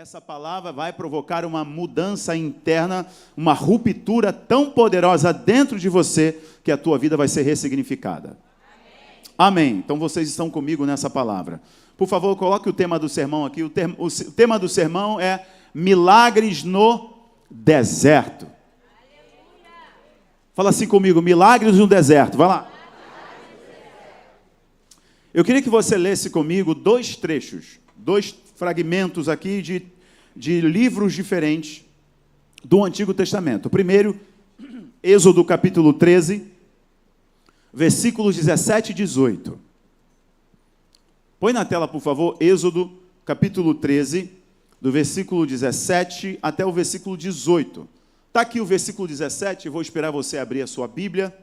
essa palavra vai provocar uma mudança interna, uma ruptura tão poderosa dentro de você, que a tua vida vai ser ressignificada. Amém. Então vocês estão comigo nessa palavra. Por favor, coloque o tema do sermão aqui. O tema do sermão é milagres no deserto. Fala assim comigo, milagres no deserto. Vai lá. Eu queria que você lesse comigo dois trechos, dois fragmentos aqui de livros diferentes do Antigo Testamento. O primeiro, Êxodo capítulo 13, versículos 17 e 18. Põe na tela, por favor, Êxodo capítulo 13, do versículo 17 até o versículo 18. Está aqui o versículo 17, eu vou esperar você abrir a sua Bíblia.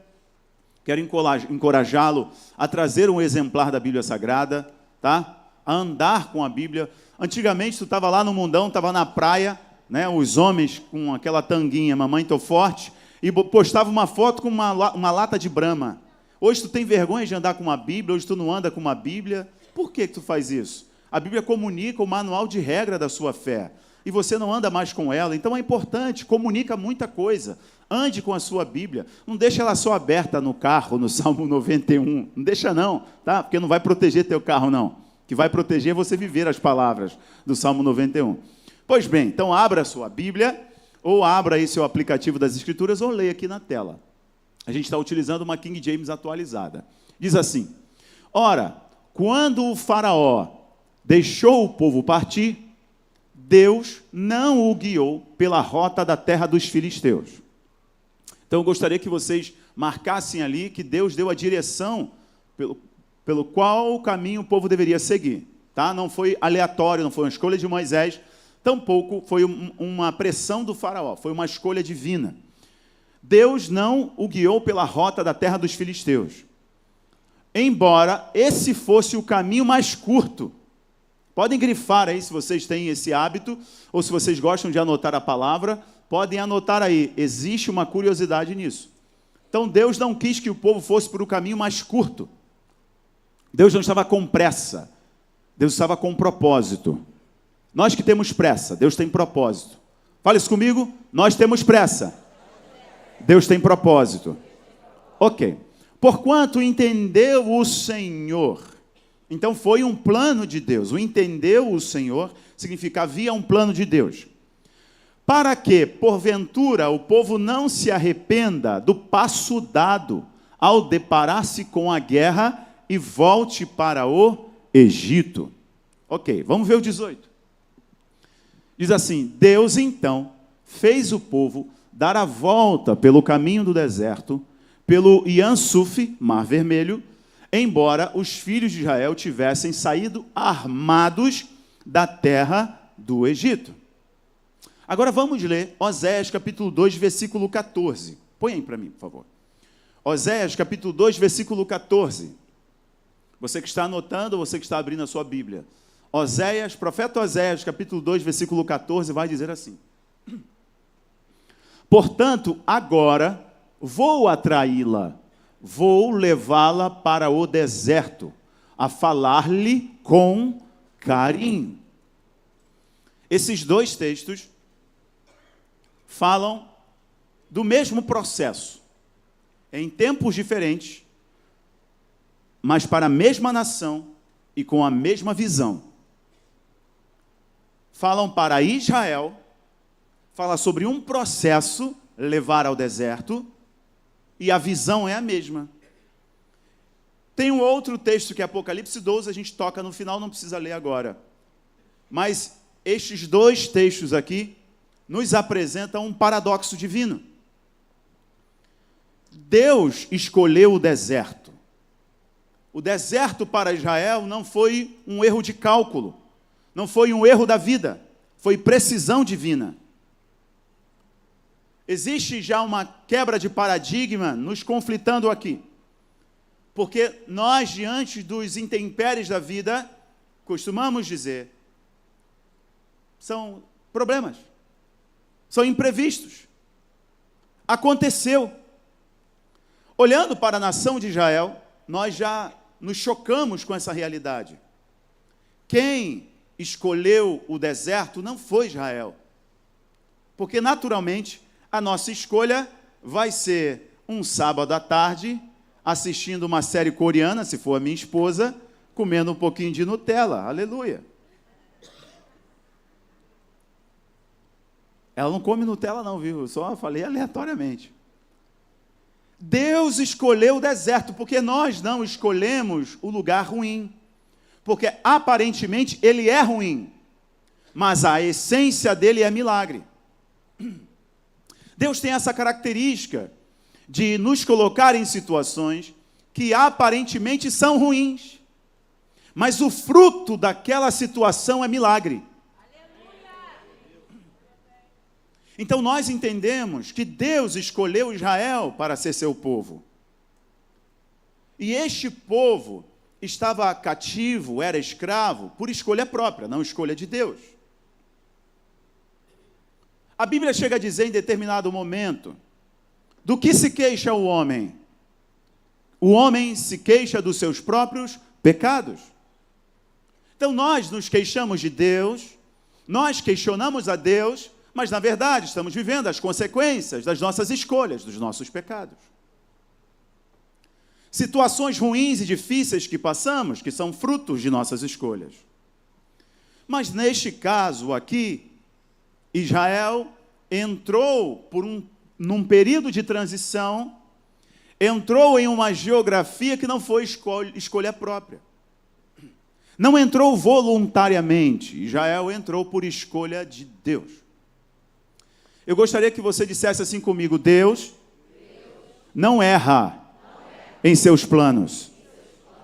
Quero encorajá-lo a trazer um exemplar da Bíblia Sagrada, tá? A andar com a Bíblia. Antigamente, tu estava lá no mundão, estava na praia, né? Os homens com aquela tanguinha, mamãe tô forte, e postava uma foto com uma lata de Brahma. Hoje tu tem vergonha de andar com uma Bíblia, hoje tu não anda com uma Bíblia. Por que tu faz isso? A Bíblia comunica o manual de regra da sua fé, e você não anda mais com ela, então é importante, comunica muita coisa. Ande com a sua Bíblia, não deixa ela só aberta no carro, no Salmo 91, não deixa não, tá? Porque não vai proteger teu carro não, o que vai proteger é você viver as palavras do Salmo 91. Pois bem, então abra a sua Bíblia, ou abra aí seu aplicativo das Escrituras, ou leia aqui na tela. A gente está utilizando uma King James atualizada. Diz assim: ora, quando o faraó deixou o povo partir, Deus não o guiou pela rota da terra dos filisteus. Então eu gostaria que vocês marcassem ali que Deus deu a direção pelo qual caminho o povo deveria seguir. Tá? Não foi aleatório, não foi uma escolha de Moisés, tampouco foi uma pressão do faraó, foi uma escolha divina. Deus não o guiou pela rota da terra dos filisteus. Embora esse fosse o caminho mais curto. Podem grifar aí se vocês têm esse hábito, ou se vocês gostam de anotar a palavra, podem anotar aí. Existe uma curiosidade nisso. Então Deus não quis que o povo fosse por o caminho mais curto. Deus não estava com pressa. Deus estava com propósito. Nós que temos pressa, Deus tem propósito. Fala isso comigo. Nós temos pressa. Deus tem propósito. Ok. Porquanto entendeu o Senhor. Então foi um plano de Deus. O entendeu o Senhor significa havia um plano de Deus. Para que, porventura, o povo não se arrependa do passo dado ao deparar-se com a guerra e volte para o Egito. Ok, vamos ver o 18. Diz assim: Deus então fez o povo dar a volta pelo caminho do deserto, pelo Iansuf, Mar Vermelho, embora os filhos de Israel tivessem saído armados da terra do Egito. Agora vamos ler Oséias capítulo 2, versículo 14. Põe aí para mim, por favor. Oséias capítulo 2, versículo 14. Você que está anotando ou você que está abrindo a sua Bíblia. Oséias, profeta Oséias, capítulo 2, versículo 14, vai dizer assim: portanto, agora vou atraí-la, vou levá-la para o deserto, a falar-lhe com carinho. Esses dois textos falam do mesmo processo, em tempos diferentes, mas para a mesma nação e com a mesma visão. Falam para Israel, fala sobre um processo, levar ao deserto, e a visão é a mesma. Tem um outro texto que é Apocalipse 12, a gente toca no final, não precisa ler agora. Mas estes dois textos aqui nos apresentam um paradoxo divino. Deus escolheu o deserto. O deserto para Israel não foi um erro de cálculo, não foi um erro da vida, foi precisão divina. Existe já uma quebra de paradigma nos conflitando aqui. Porque nós, diante dos intempéries da vida, costumamos dizer, são problemas, são imprevistos. Aconteceu. Olhando para a nação de Israel, nós já nos chocamos com essa realidade. Quem escolheu o deserto não foi Israel. Porque, naturalmente, a nossa escolha vai ser um sábado à tarde, assistindo uma série coreana, se for a minha esposa, comendo um pouquinho de Nutella. Aleluia. Ela não come Nutella não, viu? Eu só falei aleatoriamente. Deus escolheu o deserto, porque nós não escolhemos o lugar ruim. Porque, aparentemente, ele é ruim, mas a essência dele é milagre. Deus tem essa característica de nos colocar em situações que aparentemente são ruins, mas o fruto daquela situação é milagre. Então nós entendemos que Deus escolheu Israel para ser seu povo. E este povo estava cativo, era escravo, por escolha própria, não escolha de Deus. A Bíblia chega a dizer em determinado momento, do que se queixa o homem? O homem se queixa dos seus próprios pecados. Então nós nos queixamos de Deus, nós questionamos a Deus, mas na verdade estamos vivendo as consequências das nossas escolhas, dos nossos pecados. Situações ruins e difíceis que passamos, que são frutos de nossas escolhas. Mas neste caso aqui, Israel entrou num período de transição, entrou em uma geografia que não foi escolha própria. Não entrou voluntariamente, Israel entrou por escolha de Deus. Eu gostaria que você dissesse assim comigo: Deus não erra em seus planos.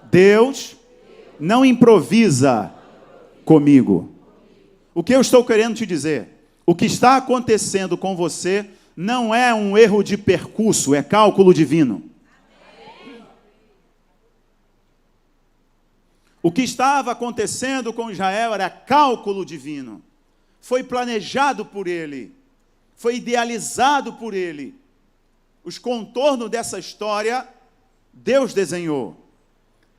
Deus não improvisa comigo. O que eu estou querendo te dizer? O que está acontecendo com você não é um erro de percurso, é cálculo divino. O que estava acontecendo com Israel era cálculo divino. Foi planejado por ele. Foi idealizado por ele. Os contornos dessa história, Deus desenhou.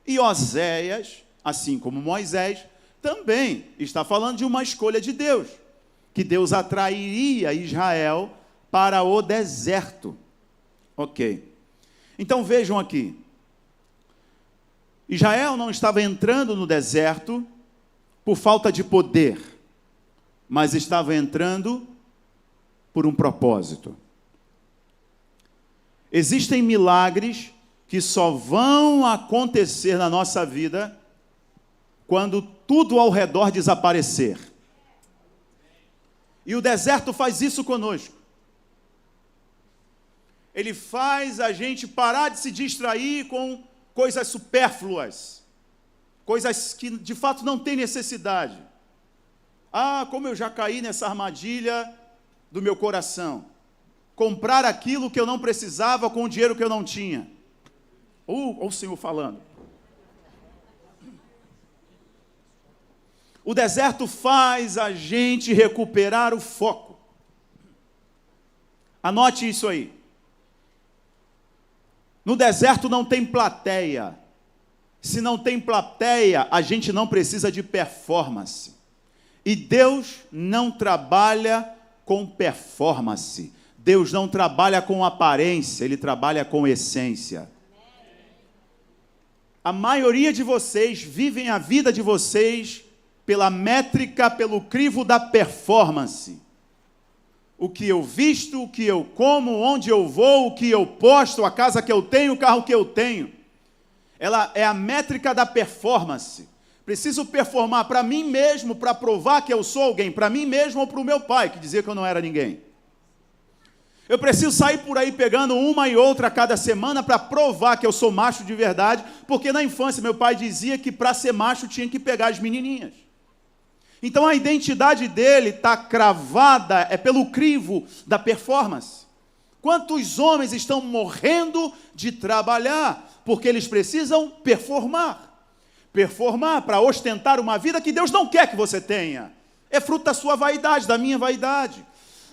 E Oséias, assim como Moisés, também está falando de uma escolha de Deus, que Deus atrairia Israel para o deserto. Ok. Então vejam aqui. Israel não estava entrando no deserto por falta de poder, mas estava entrando por um propósito. Existem milagres que só vão acontecer na nossa vida quando tudo ao redor desaparecer. E o deserto faz isso conosco. Ele faz a gente parar de se distrair com coisas supérfluas, coisas que de fato não têm necessidade. Ah, como eu já caí nessa armadilha do meu coração. Comprar aquilo que eu não precisava com o dinheiro que eu não tinha. Olha o Senhor falando. O deserto faz a gente recuperar o foco. Anote isso aí. No deserto não tem plateia. Se não tem plateia, a gente não precisa de performance. E Deus não trabalha com performance. Deus não trabalha com aparência, Ele trabalha com essência. A maioria de vocês vivem a vida de vocês pela métrica, pelo crivo da performance. O que eu visto, o que eu como, onde eu vou, o que eu posto, a casa que eu tenho, o carro que eu tenho. Ela é a métrica da performance. Preciso performar para mim mesmo, para provar que eu sou alguém, para mim mesmo ou para o meu pai, que dizia que eu não era ninguém. Eu preciso sair por aí pegando uma e outra a cada semana para provar que eu sou macho de verdade, porque na infância meu pai dizia que para ser macho tinha que pegar as menininhas. Então a identidade dele está cravada, é pelo crivo da performance. Quantos homens estão morrendo de trabalhar, porque eles precisam performar. Performar para ostentar uma vida que Deus não quer que você tenha. É fruto da sua vaidade, da minha vaidade.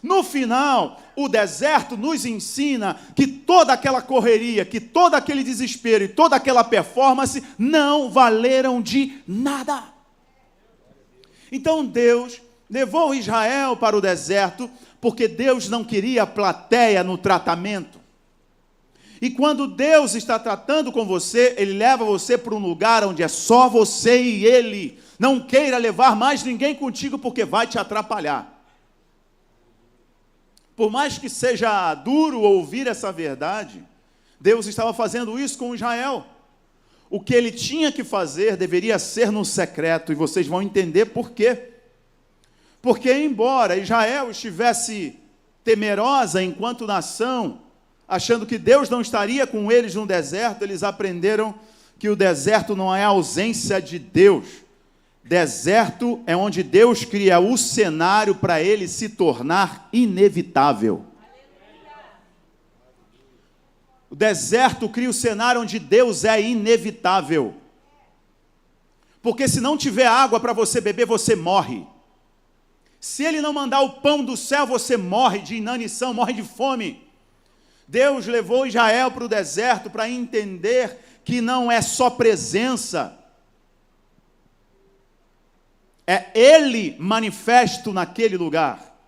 No final, o deserto nos ensina que toda aquela correria, que todo aquele desespero e toda aquela performance não valeram de nada. Então Deus levou Israel para o deserto, porque Deus não queria plateia no tratamento. E quando Deus está tratando com você, Ele leva você para um lugar onde é só você e Ele. Não queira levar mais ninguém contigo, porque vai te atrapalhar. Por mais que seja duro ouvir essa verdade, Deus estava fazendo isso com Israel. O que Ele tinha que fazer deveria ser no secreto, e vocês vão entender por quê. Porque embora Israel estivesse temerosa enquanto nação, achando que Deus não estaria com eles no deserto, eles aprenderam que o deserto não é a ausência de Deus. Deserto é onde Deus cria o cenário para ele se tornar inevitável. O deserto cria o cenário onde Deus é inevitável. Porque se não tiver água para você beber, você morre. Se Ele não mandar o pão do céu, você morre de inanição, morre de fome. Deus levou Israel para o deserto para entender que não é só presença, é Ele manifesto naquele lugar.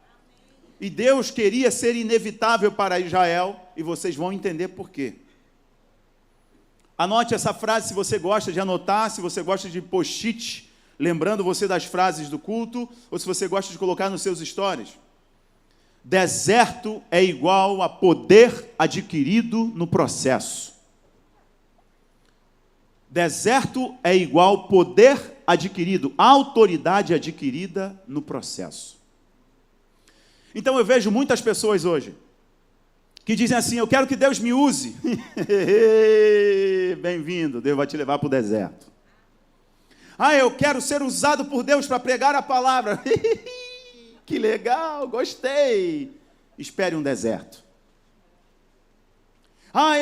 E Deus queria ser inevitável para Israel, e vocês vão entender por quê. Anote essa frase se você gosta de anotar, se você gosta de post-it, lembrando você das frases do culto, ou se você gosta de colocar nos seus stories. Deserto é igual a poder adquirido no processo. Deserto é igual poder adquirido, autoridade adquirida no processo. Então eu vejo muitas pessoas hoje que dizem assim: eu quero que Deus me use. Bem-vindo, Deus vai te levar para o deserto. Eu quero ser usado por Deus para pregar a palavra. Que legal, gostei. Espere um deserto.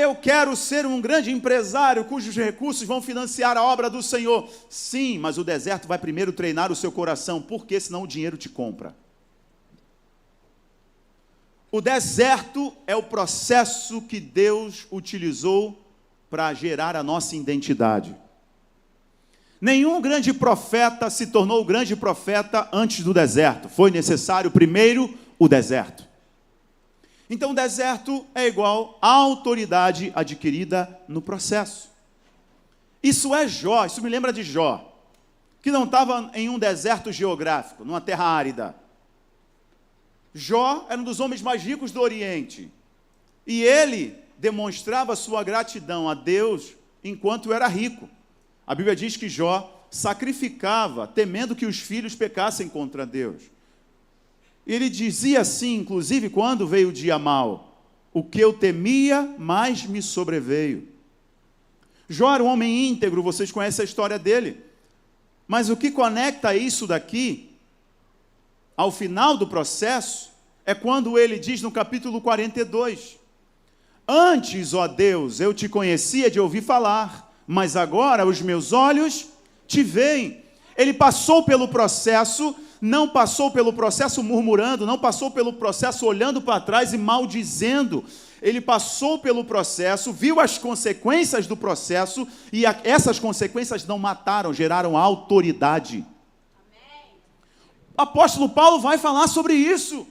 Eu quero ser um grande empresário cujos recursos vão financiar a obra do Senhor. Sim, mas o deserto vai primeiro treinar o seu coração, porque senão o dinheiro te compra. O deserto é o processo que Deus utilizou para gerar a nossa identidade. Nenhum grande profeta se tornou grande profeta antes do deserto. Foi necessário primeiro o deserto. Então o deserto é igual à autoridade adquirida no processo. Isso é Jó, isso me lembra de Jó, que não estava em um deserto geográfico, numa terra árida. Jó era um dos homens mais ricos do Oriente. E ele demonstrava sua gratidão a Deus enquanto era rico. A Bíblia diz que Jó sacrificava, temendo que os filhos pecassem contra Deus. E ele dizia assim, inclusive, quando veio o dia mau: o que eu temia, mais me sobreveio. Jó era um homem íntegro, vocês conhecem a história dele. Mas o que conecta isso daqui ao final do processo é quando ele diz no capítulo 42: antes, ó Deus, eu te conhecia de ouvir falar, mas agora os meus olhos te veem. Ele passou pelo processo, não passou pelo processo murmurando, não passou pelo processo olhando para trás e maldizendo. Ele passou pelo processo, viu as consequências do processo, e essas consequências não mataram, geraram autoridade. Amém. O apóstolo Paulo vai falar sobre isso.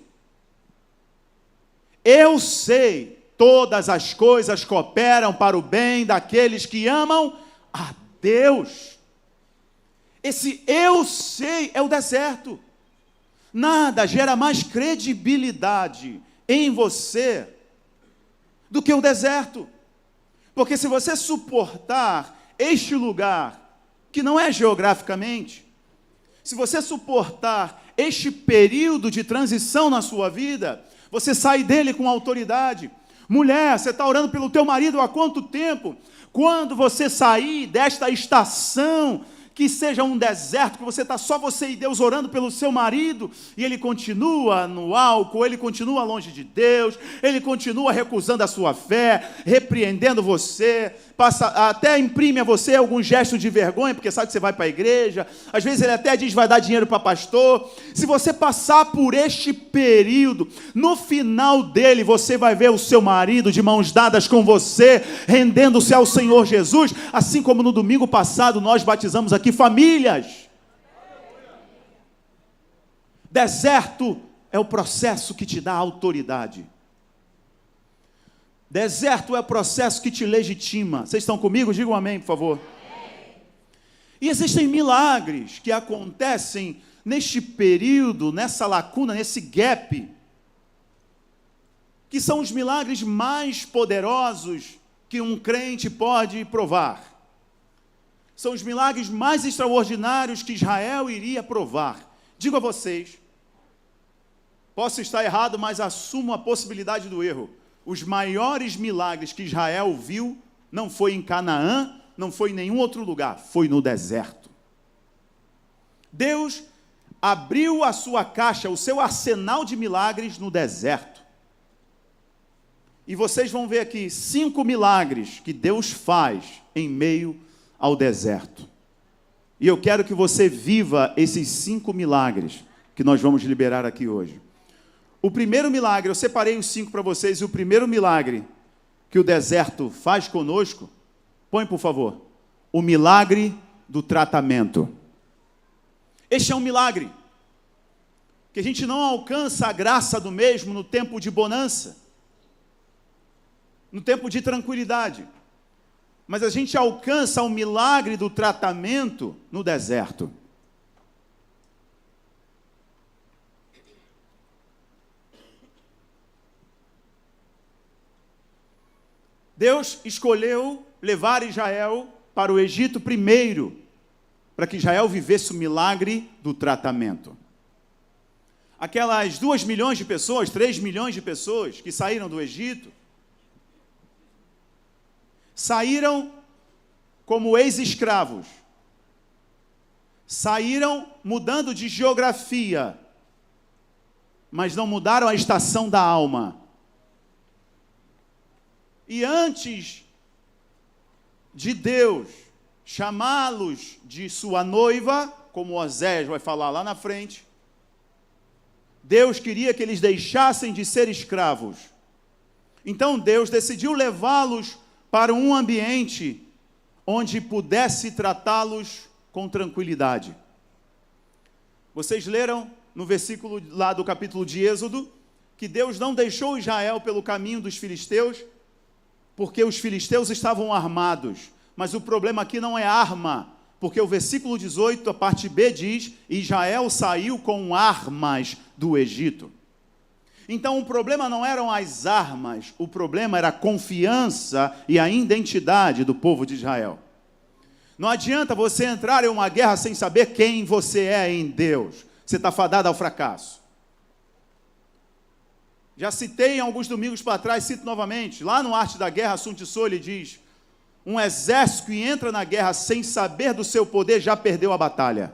Eu sei, todas as coisas cooperam para o bem daqueles que amam a Deus. Esse eu sei é o deserto. Nada gera mais credibilidade em você do que o deserto. Porque se você suportar este lugar, que não é geograficamente, se você suportar este período de transição na sua vida, você sai dele com autoridade. Mulher, você está orando pelo teu marido há quanto tempo? Quando você sair desta estação, que seja um deserto, que você está só você e Deus orando pelo seu marido, e ele continua no álcool, ele continua longe de Deus, ele continua recusando a sua fé, repreendendo você, até imprime a você algum gesto de vergonha, porque sabe que você vai para a igreja, às vezes ele até diz vai dar dinheiro para pastor. Se você passar por este período, no final dele você vai ver o seu marido de mãos dadas com você, rendendo-se ao Senhor Jesus, assim como no domingo passado nós batizamos aqui famílias. Deserto é o processo que te dá autoridade. Deserto é o processo que te legitima. Vocês estão comigo? Digam amém, por favor. E existem milagres que acontecem neste período, nessa lacuna, nesse gap, que são os milagres mais poderosos que um crente pode provar. São os milagres mais extraordinários que Israel iria provar. Digo a vocês, posso estar errado, mas assumo a possibilidade do erro. Os maiores milagres que Israel viu não foi em Canaã, não foi em nenhum outro lugar, foi no deserto. Deus abriu a sua caixa, o seu arsenal de milagres no deserto. E vocês vão ver aqui 5 milagres que Deus faz em meio ao deserto. E eu quero que você viva esses 5 milagres que nós vamos liberar aqui hoje. O primeiro milagre, eu separei os 5 para vocês, e o primeiro milagre que o deserto faz conosco, põe por favor, o milagre do tratamento. Este é um milagre, que a gente não alcança a graça do mesmo no tempo de bonança, no tempo de tranquilidade, mas a gente alcança o milagre do tratamento no deserto. Deus escolheu levar Israel para o Egito primeiro, para que Israel vivesse o milagre do tratamento. Aquelas 2 milhões de pessoas, 3 milhões de pessoas que saíram do Egito, saíram como ex-escravos, saíram mudando de geografia, mas não mudaram a estação da alma. E antes de Deus chamá-los de sua noiva, como Osés vai falar lá na frente, Deus queria que eles deixassem de ser escravos. Então Deus decidiu levá-los para um ambiente onde pudesse tratá-los com tranquilidade. Vocês leram no versículo lá do capítulo de Êxodo, que Deus não deixou Israel pelo caminho dos filisteus, porque os filisteus estavam armados. Mas o problema aqui não é arma, porque o versículo 18, a parte B diz, Israel saiu com armas do Egito. Então o problema não eram as armas, o problema era a confiança e a identidade do povo de Israel. Não adianta você entrar em uma guerra sem saber quem você é em Deus. Você está fadado ao fracasso. Já citei alguns domingos para trás, cito novamente, lá no Arte da Guerra, Sun Tzu, ele diz, um exército que entra na guerra sem saber do seu poder já perdeu a batalha.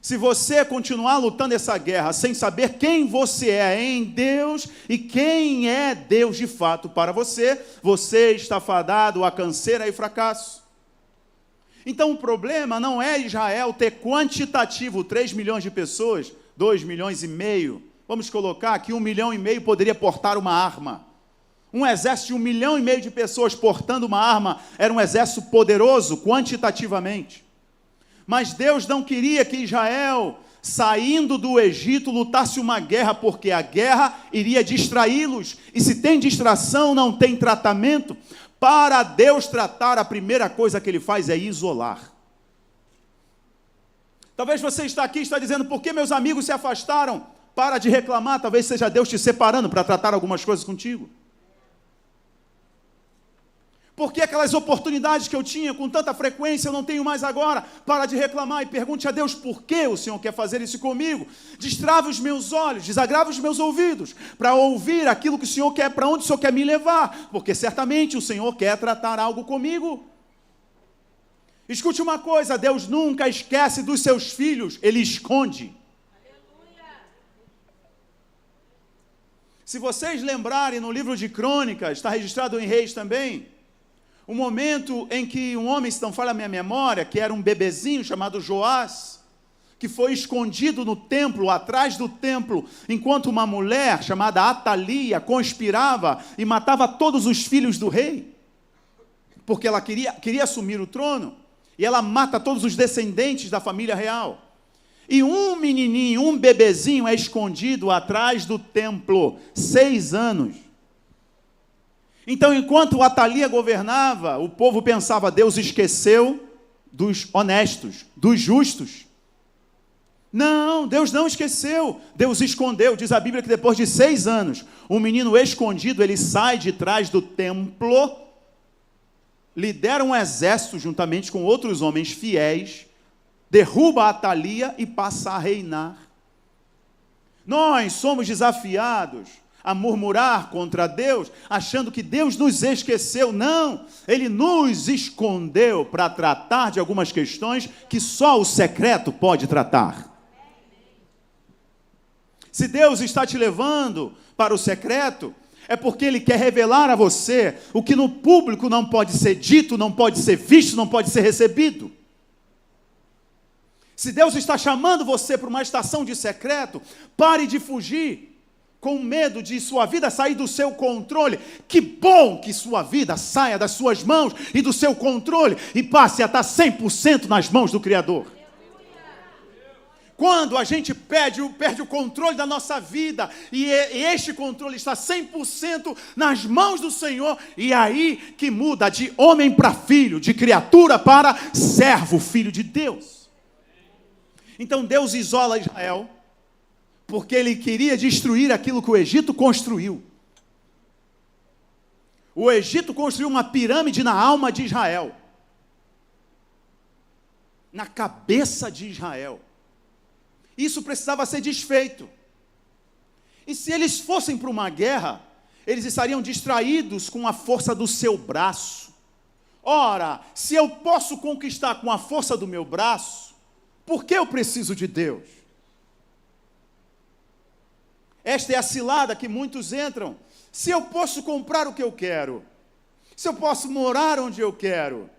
Se você continuar lutando essa guerra sem saber quem você é em Deus e quem é Deus de fato para você, você está fadado a canseira e fracasso. Então o problema não é Israel ter quantitativo 3 milhões de pessoas, 2 milhões e meio. Vamos colocar que 1,5 milhão poderia portar uma arma. Um exército de 1,5 milhão de pessoas portando uma arma era um exército poderoso quantitativamente. Mas Deus não queria que Israel, saindo do Egito, lutasse uma guerra, porque a guerra iria distraí-los. E se tem distração, não tem tratamento. Para Deus tratar, a primeira coisa que Ele faz é isolar. Talvez você está aqui e está dizendo, por que meus amigos se afastaram? Para de reclamar, talvez seja Deus te separando para tratar algumas coisas contigo. Porque aquelas oportunidades que eu tinha com tanta frequência, eu não tenho mais agora. Para de reclamar e pergunte a Deus por que o Senhor quer fazer isso comigo. Destrave os meus olhos, desagrave os meus ouvidos, para ouvir aquilo que o Senhor quer, para onde o Senhor quer me levar. Porque certamente o Senhor quer tratar algo comigo. Escute uma coisa, Deus nunca esquece dos seus filhos, Ele esconde. Se vocês lembrarem, no livro de Crônicas, está registrado em Reis também, o momento em que um homem, se não falha a minha memória, que era um bebezinho chamado Joás, que foi escondido no templo, atrás do templo, enquanto uma mulher chamada Atalia conspirava e matava todos os filhos do rei, porque ela queria assumir o trono, e ela mata todos os descendentes da família real. E um menininho, um bebezinho é escondido atrás do templo, 6 anos. Então, enquanto Atalia governava, o povo pensava, Deus esqueceu dos honestos, dos justos. Não, Deus não esqueceu, Deus escondeu. Diz a Bíblia que depois de 6 anos, um menino escondido, ele sai de trás do templo, lidera um exército juntamente com outros homens fiéis, derruba Atalia e passa a reinar. Nós somos desafiados a murmurar contra Deus, achando que Deus nos esqueceu. Não, Ele nos escondeu para tratar de algumas questões que só o secreto pode tratar. Se Deus está te levando para o secreto, é porque Ele quer revelar a você o que no público não pode ser dito, não pode ser visto, não pode ser recebido. Se Deus está chamando você para uma estação de secreto, pare de fugir com medo de sua vida sair do seu controle. Que bom que sua vida saia das suas mãos e do seu controle e passe a estar 100% nas mãos do Criador. Quando a gente perde o controle da nossa vida e este controle está 100% nas mãos do Senhor, e aí que muda de homem para filho, de criatura para servo, filho de Deus. Então Deus isola Israel, porque Ele queria destruir aquilo que o Egito construiu. O Egito construiu uma pirâmide na alma de Israel, na cabeça de Israel. Isso precisava ser desfeito. E se eles fossem para uma guerra, eles estariam distraídos com a força do seu braço. Ora, se eu posso conquistar com a força do meu braço, por que eu preciso de Deus? Esta é a cilada que muitos entram. Se eu posso comprar o que eu quero, se eu posso morar onde eu quero,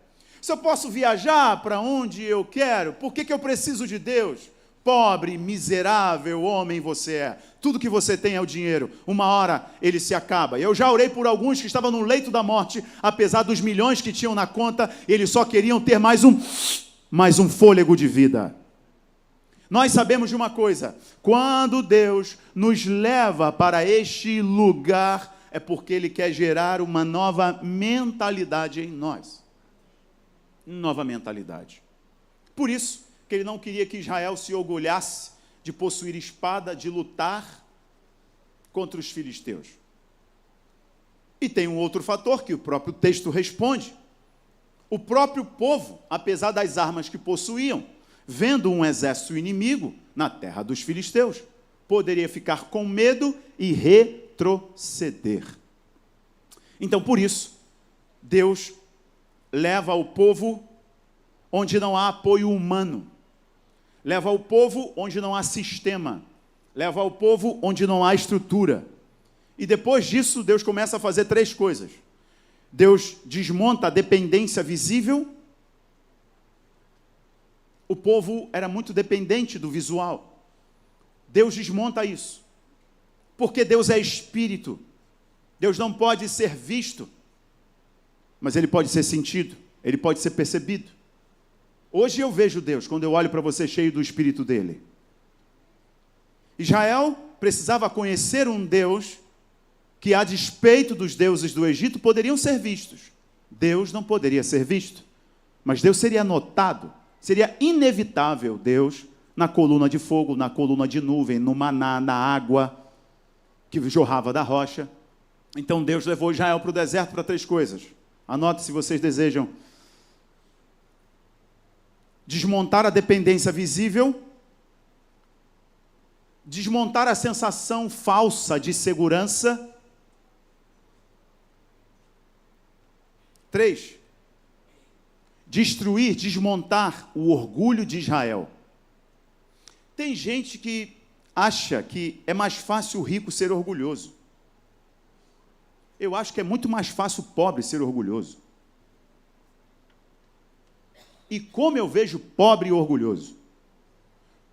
se eu posso viajar para onde eu quero, por que eu preciso de Deus? Pobre, miserável homem você é. Tudo que você tem é o dinheiro. Uma hora ele se acaba. Eu já orei por alguns que estavam no leito da morte, apesar dos milhões que tinham na conta, eles só queriam ter mais um fôlego de vida. Nós sabemos de uma coisa: quando Deus nos leva para este lugar, é porque Ele quer gerar uma nova mentalidade em nós. Nova mentalidade. Por isso que Ele não queria que Israel se orgulhasse de possuir espada, de lutar contra os filisteus. E tem um outro fator que o próprio texto responde. O próprio povo, apesar das armas que possuíam, vendo um exército inimigo na terra dos filisteus, poderia ficar com medo e retroceder. Então, por isso, Deus leva o povo onde não há apoio humano, leva o povo onde não há sistema, leva o povo onde não há estrutura. E depois disso, Deus começa a fazer 3 coisas. Deus desmonta a dependência visível. O povo era muito dependente do visual. Deus desmonta isso. Porque Deus é espírito. Deus não pode ser visto, mas Ele pode ser sentido, Ele pode ser percebido. Hoje eu vejo Deus, quando eu olho para você cheio do Espírito dEle. Israel precisava conhecer um Deus que, a despeito dos deuses do Egito, poderiam ser vistos. Deus não poderia ser visto, mas Deus seria notado. Seria inevitável Deus na coluna de fogo, na coluna de nuvem, no maná, na água que jorrava da rocha. Então Deus levou Israel para o deserto para 3 coisas. Anote se vocês desejam. Desmontar a dependência visível, desmontar a sensação falsa de segurança. 3, destruir, desmontar o orgulho de Israel. Tem gente que acha que é mais fácil o rico ser orgulhoso. Eu acho que é muito mais fácil o pobre ser orgulhoso. E como eu vejo pobre e orgulhoso?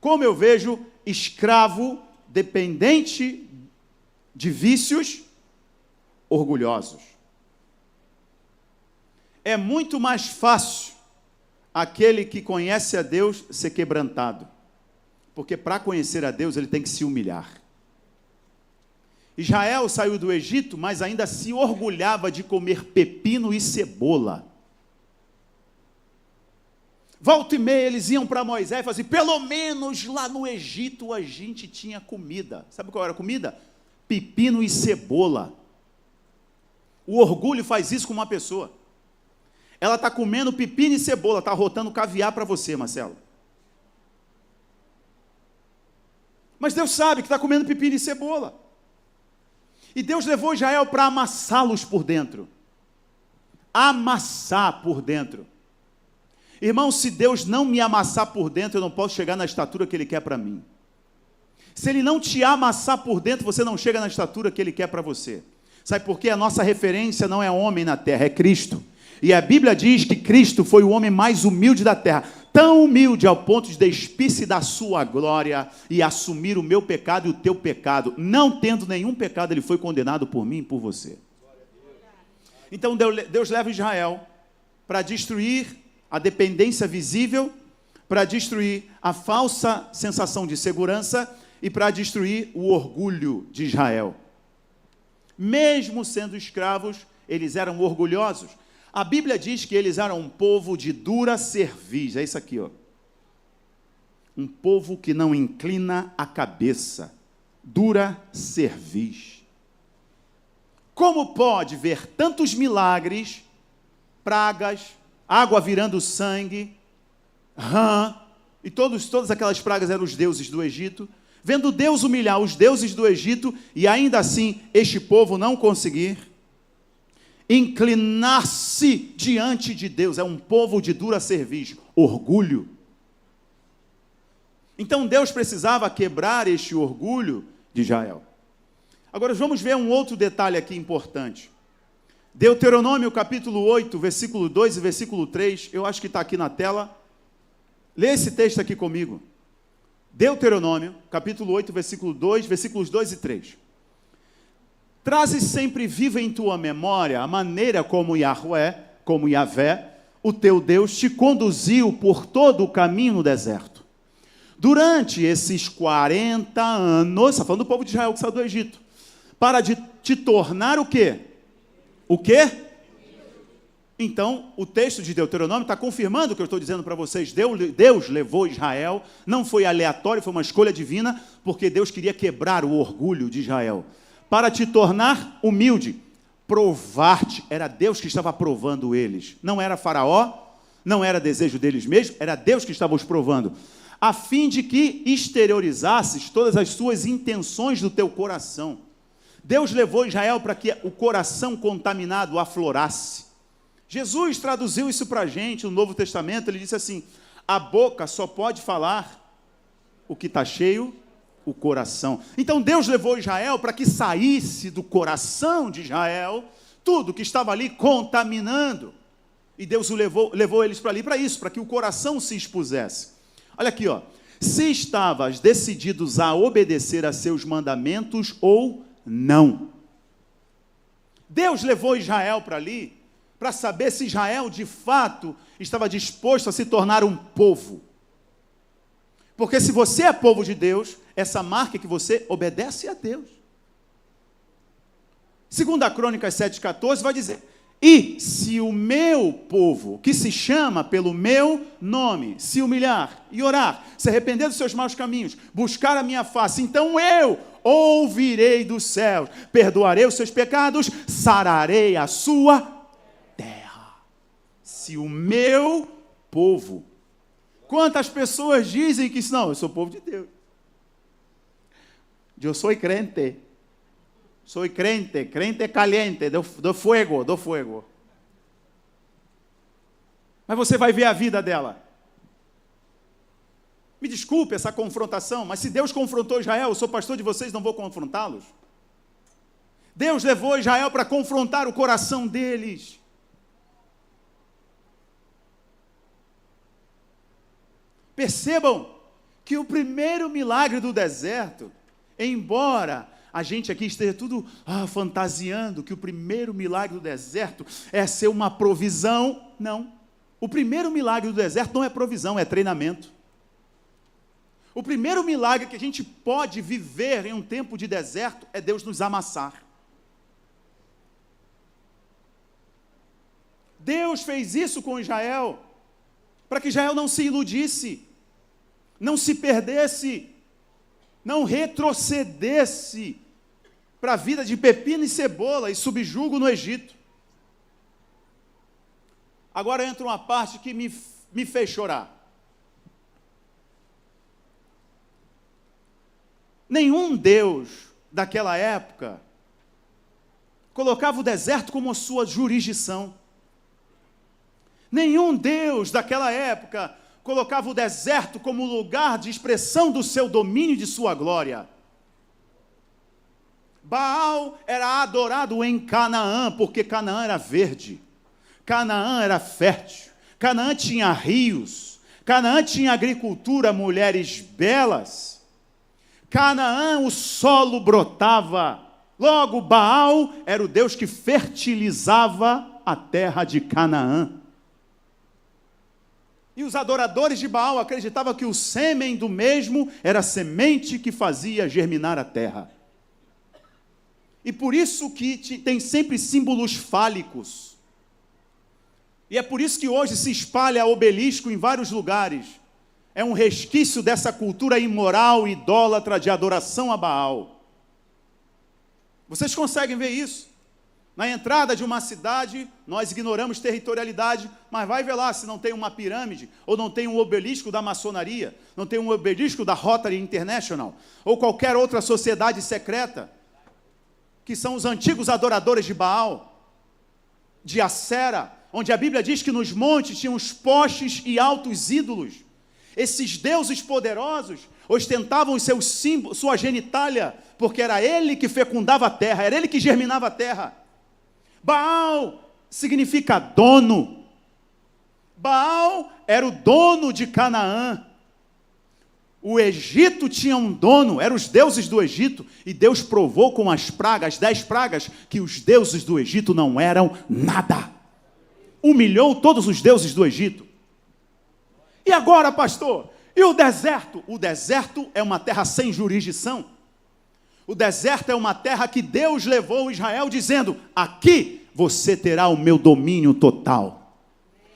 Como eu vejo escravo, dependente de vícios, orgulhosos? É muito mais fácil aquele que conhece a Deus ser quebrantado. Porque para conhecer a Deus, ele tem que se humilhar. Israel saiu do Egito, mas ainda se orgulhava de comer pepino e cebola. Volta e meia, eles iam para Moisés e falavam assim, pelo menos lá no Egito a gente tinha comida. Sabe qual era a comida? Pepino e cebola. O orgulho faz isso com uma pessoa. Ela está comendo pepino e cebola, está rotando caviar para você, Marcelo. Mas Deus sabe que está comendo pepino e cebola. E Deus levou Israel para amassá-los por dentro. Amassar por dentro. Irmão, se Deus não me amassar por dentro, eu não posso chegar na estatura que Ele quer para mim. Se Ele não te amassar por dentro, você não chega na estatura que Ele quer para você. Sabe por quê? A nossa referência não é homem na terra, é Cristo. E a Bíblia diz que Cristo foi o homem mais humilde da terra. Tão humilde ao ponto de despir-se da sua glória e assumir o meu pecado e o teu pecado. Não tendo nenhum pecado, Ele foi condenado por mim e por você. Então Deus leva Israel para destruir a dependência visível, para destruir a falsa sensação de segurança e para destruir o orgulho de Israel. Mesmo sendo escravos, eles eram orgulhosos. A Bíblia diz que eles eram um povo de dura cerviz. É isso aqui, ó. Um povo que não inclina a cabeça. Dura cerviz. Como pode ver tantos milagres, pragas, água virando sangue, rã, e todas aquelas pragas eram os deuses do Egito, vendo Deus humilhar os deuses do Egito, e ainda assim este povo não conseguir inclinar-se diante de Deus. É um povo de dura cerviz, orgulho. Então Deus precisava quebrar este orgulho de Israel. Agora vamos ver um outro detalhe aqui importante. Deuteronômio capítulo 8, versículo 2 e versículo 3, eu acho que está aqui na tela. Lê esse texto aqui comigo. Deuteronômio, capítulo 8, versículo 2, versículos 2 e 3. Traze sempre viva em tua memória a maneira como Yahvé, o teu Deus, te conduziu por todo o caminho no deserto. Durante esses 40 anos, está falando do povo de Israel que saiu do Egito, para te tornar o quê? O quê? Então, o texto de Deuteronômio está confirmando o que eu estou dizendo para vocês. Deus levou Israel, não foi aleatório, foi uma escolha divina, porque Deus queria quebrar o orgulho de Israel. Para te tornar humilde, provar-te, era Deus que estava provando eles. Não era Faraó, não era desejo deles mesmos, era Deus que estava os provando. A fim de que exteriorizasses todas as suas intenções do teu coração. Deus levou Israel para que o coração contaminado aflorasse. Jesus traduziu isso para a gente no Novo Testamento. Ele disse assim, a boca só pode falar o que está cheio, o coração. Então Deus levou Israel para que saísse do coração de Israel tudo que estava ali contaminando. E Deus levou eles para ali para isso, para que o coração se expusesse. Olha aqui, ó. Se estavas decididos a obedecer a seus mandamentos ou não. Deus levou Israel para ali para saber se Israel de fato estava disposto a se tornar um povo. Porque se você é povo de Deus, essa marca é que você obedece a Deus. 2 Crônicas 7,14 vai dizer, e se o meu povo, que se chama pelo meu nome, se humilhar e orar, se arrepender dos seus maus caminhos, buscar a minha face, então eu ouvirei dos céus, perdoarei os seus pecados, sararei a sua terra. Se o meu povo. Quantas pessoas dizem que não, eu sou povo de Deus. Eu sou crente. Sou crente caliente, do fuego. Mas você vai ver a vida dela. Me desculpe essa confrontação, mas se Deus confrontou Israel, eu sou pastor de vocês, não vou confrontá-los. Deus levou Israel para confrontar o coração deles. Percebam que o primeiro milagre do deserto, embora a gente aqui esteja tudo fantasiando que o primeiro milagre do deserto é ser uma provisão, não. O primeiro milagre do deserto não é provisão, é treinamento. O primeiro milagre que a gente pode viver em um tempo de deserto é Deus nos amassar. Deus fez isso com Israel, para que Israel não se iludisse, não se perdesse, não retrocedesse para a vida de pepino e cebola e subjugo no Egito. Agora entra uma parte que me fez chorar. Nenhum Deus daquela época colocava o deserto como a sua jurisdição. Nenhum Deus daquela época colocava o deserto como lugar de expressão do seu domínio e de sua glória. Baal era adorado em Canaã, porque Canaã era verde, Canaã era fértil, Canaã tinha rios, Canaã tinha agricultura, mulheres belas, Canaã o solo brotava, logo Baal era o Deus que fertilizava a terra de Canaã. E os adoradores de Baal acreditavam que o sêmen do mesmo era a semente que fazia germinar a terra. E por isso que tem sempre símbolos fálicos. E é por isso que hoje se espalha obelisco em vários lugares. É um resquício dessa cultura imoral e idólatra de adoração a Baal. Vocês conseguem ver isso? Na entrada de uma cidade, nós ignoramos territorialidade, mas vai ver lá se não tem uma pirâmide, ou não tem um obelisco da maçonaria, não tem um obelisco da Rotary International, ou qualquer outra sociedade secreta, que são os antigos adoradores de Baal, de Acera, onde a Bíblia diz que nos montes tinham os postes e altos ídolos. Esses deuses poderosos ostentavam os seus símbolos, sua genitália, porque era ele que fecundava a terra, era ele que germinava a terra. Baal significa dono. Baal era o dono de Canaã. O Egito tinha um dono, eram os deuses do Egito, e Deus provou com as pragas, 10 pragas, que os deuses do Egito não eram nada. Humilhou todos os deuses do Egito. E agora, pastor, e o deserto? O deserto é uma terra sem jurisdição. O deserto é uma terra que Deus levou Israel dizendo, aqui você terá o meu domínio total.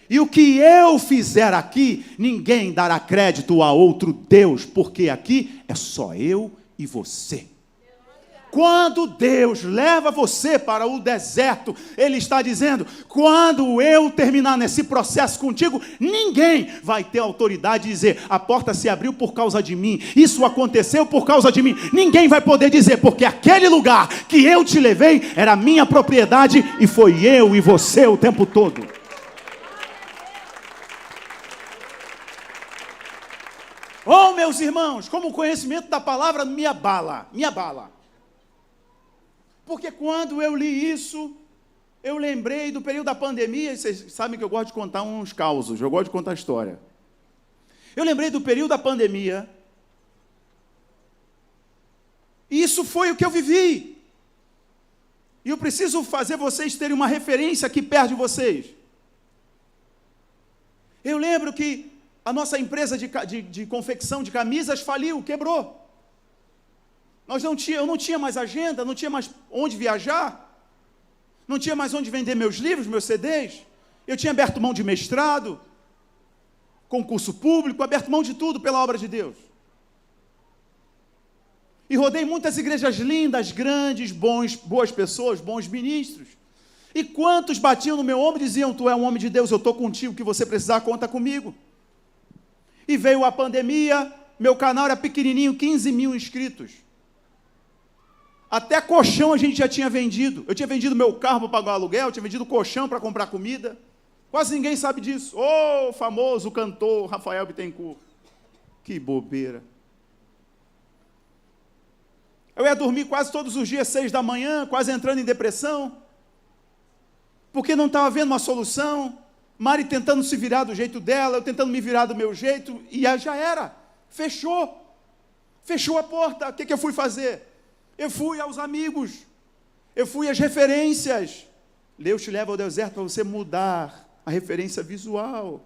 E o que eu fizer aqui, ninguém dará crédito a outro Deus, porque aqui é só eu e você. Quando Deus leva você para o deserto, Ele está dizendo, quando eu terminar nesse processo contigo, ninguém vai ter autoridade de dizer, a porta se abriu por causa de mim, isso aconteceu por causa de mim. Ninguém vai poder dizer, porque aquele lugar que eu te levei era minha propriedade e foi eu e você o tempo todo. Oh, meus irmãos, como o conhecimento da palavra me abala. Porque quando eu li isso, eu lembrei do período da pandemia, e vocês sabem que eu gosto de contar uns causos, eu gosto de contar história. Eu lembrei do período da pandemia, e isso foi o que eu vivi. E eu preciso fazer vocês terem uma referência aqui perto de vocês. Eu lembro que a nossa empresa de confecção de camisas faliu, quebrou. Eu não tinha mais agenda, não tinha mais onde viajar, não tinha mais onde vender meus livros, meus CDs. Eu tinha aberto mão de mestrado, concurso público, aberto mão de tudo pela obra de Deus. E rodei muitas igrejas lindas, grandes, boas pessoas, bons ministros. E quantos batiam no meu ombro e diziam, tu é um homem de Deus, eu estou contigo, o que você precisar, conta comigo. E veio a pandemia, meu canal era pequenininho, 15 mil inscritos. Até colchão a gente já tinha vendido. Eu tinha vendido meu carro para pagar o aluguel, eu tinha vendido colchão para comprar comida. Quase ninguém sabe disso. Ô, famoso cantor Rafael Bittencourt. Que bobeira. Eu ia dormir quase todos os dias, 6 da manhã, quase entrando em depressão. Porque não estava vendo uma solução. Mari tentando se virar do jeito dela, eu tentando me virar do meu jeito, e já era. Fechou. Fechou a porta. O que eu fui fazer? Eu fui aos amigos, eu fui às referências. Deus te leva ao deserto para você mudar a referência visual.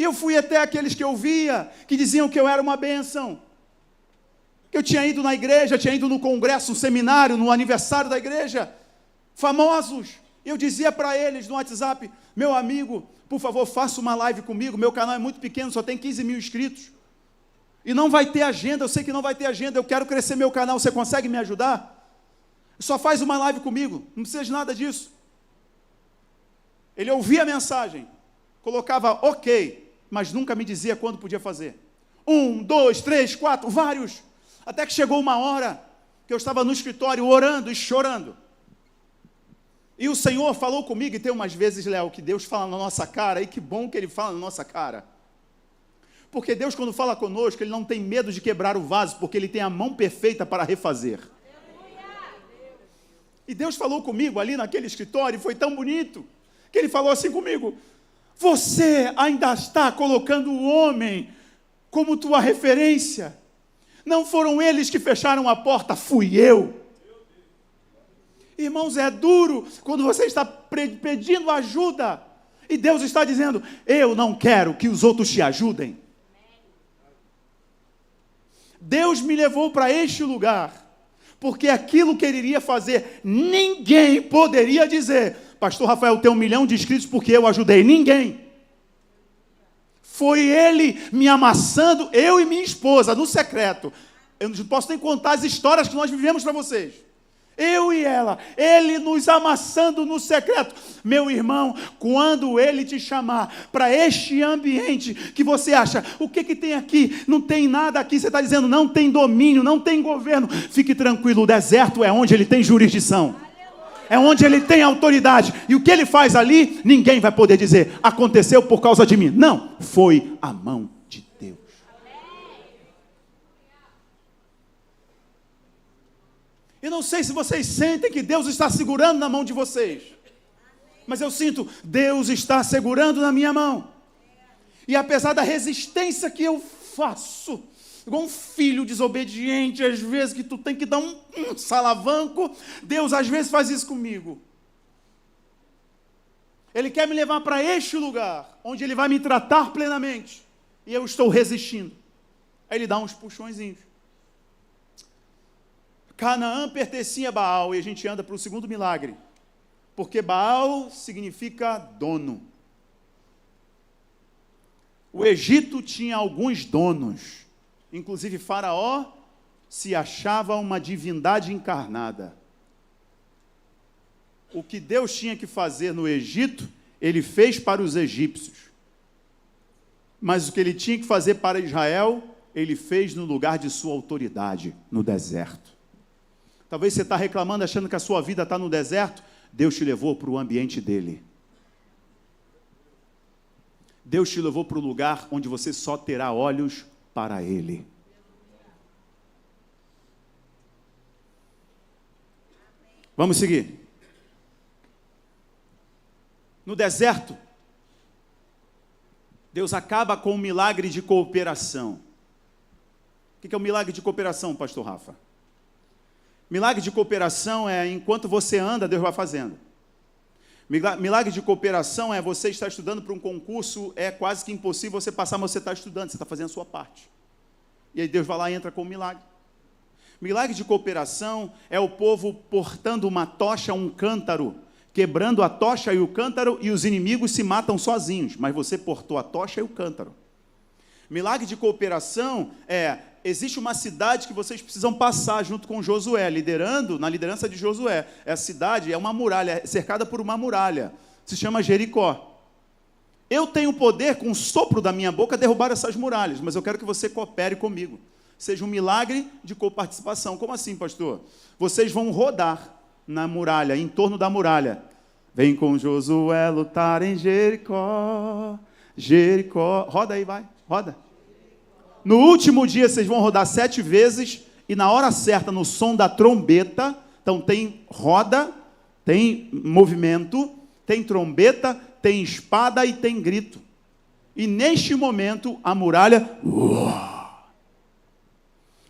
E eu fui até aqueles que eu via, que diziam que eu era uma bênção. Que eu tinha ido na igreja, tinha ido no congresso, no seminário, no aniversário da igreja. Famosos. E eu dizia para eles no WhatsApp: meu amigo, por favor, faça uma live comigo. Meu canal é muito pequeno, só tem 15 mil inscritos. E não vai ter agenda, eu sei que não vai ter agenda. Eu quero crescer meu canal, você consegue me ajudar? Só faz uma live comigo, não precisa de nada disso. Ele ouvia a mensagem, colocava ok, mas nunca me dizia quando podia fazer. 1, 2, 3, 4, vários. Até que chegou uma hora que eu estava no escritório orando e chorando. E o Senhor falou comigo, e tem umas vezes, Léo, que Deus fala na nossa cara, e que bom que Ele fala na nossa cara. Porque Deus, quando fala conosco, Ele não tem medo de quebrar o vaso, porque Ele tem a mão perfeita para refazer. E Deus falou comigo ali naquele escritório, e foi tão bonito, que Ele falou assim comigo: você ainda está colocando o homem como tua referência. Não foram eles que fecharam a porta, fui eu. Irmãos, é duro quando você está pedindo ajuda e Deus está dizendo: eu não quero que os outros te ajudem. Deus me levou para este lugar porque aquilo que Ele iria fazer, ninguém poderia dizer: pastor Rafael tem 1 milhão de inscritos porque eu ajudei. Ninguém. Foi Ele me amassando, eu e minha esposa, no secreto. Eu não posso nem contar as histórias que nós vivemos para vocês. Eu e ela, Ele nos amassando no secreto. Meu irmão, quando Ele te chamar para este ambiente que você acha, o que tem aqui? Não tem nada aqui. Você está dizendo, não tem domínio, não tem governo. Fique tranquilo, o deserto é onde Ele tem jurisdição. É onde Ele tem autoridade. E o que Ele faz ali, ninguém vai poder dizer: aconteceu por causa de mim. Não, foi a mão de Deus. Eu não sei se vocês sentem que Deus está segurando na mão de vocês, mas eu sinto, Deus está segurando na minha mão. E apesar da resistência que eu faço, igual um filho desobediente, às vezes que tu tem que dar um salavanco, Deus às vezes faz isso comigo. Ele quer me levar para este lugar, onde Ele vai me tratar plenamente, e eu estou resistindo. Aí Ele dá uns puxõezinhos. Canaã pertencia a Baal, e a gente anda para o segundo milagre, porque Baal significa dono. O Egito tinha alguns donos, inclusive Faraó se achava uma divindade encarnada. O que Deus tinha que fazer no Egito, Ele fez para os egípcios. Mas o que Ele tinha que fazer para Israel, Ele fez no lugar de sua autoridade, no deserto. Talvez você está reclamando, achando que a sua vida está no deserto. Deus te levou para o ambiente dEle. Deus te levou para o lugar onde você só terá olhos para Ele. Vamos seguir. No deserto, Deus acaba com o milagre de cooperação. O que é o milagre de cooperação, pastor Rafa? Milagre de cooperação é enquanto você anda, Deus vai fazendo. Milagre de cooperação é você estar estudando para um concurso, é quase que impossível você passar, mas você está estudando, você está fazendo a sua parte. E aí Deus vai lá e entra com o milagre. Milagre de cooperação é o povo portando uma tocha, um cântaro, quebrando a tocha e o cântaro, e os inimigos se matam sozinhos, mas você portou a tocha e o cântaro. Milagre de cooperação é: existe uma cidade que vocês precisam passar junto com Josué, na liderança de Josué. Essa cidade é uma muralha, cercada por uma muralha, se chama Jericó. Eu tenho poder, com o sopro da minha boca, derrubar essas muralhas, mas eu quero que você coopere comigo. Seja um milagre de coparticipação. Como assim, pastor? Vocês vão rodar na muralha, em torno da muralha. Vem com Josué lutar em Jericó, Jericó. Roda aí, vai, roda. No último dia vocês vão rodar 7 vezes, e na hora certa, no som da trombeta, então tem roda, tem movimento, tem trombeta, tem espada e tem grito. E neste momento, a muralha...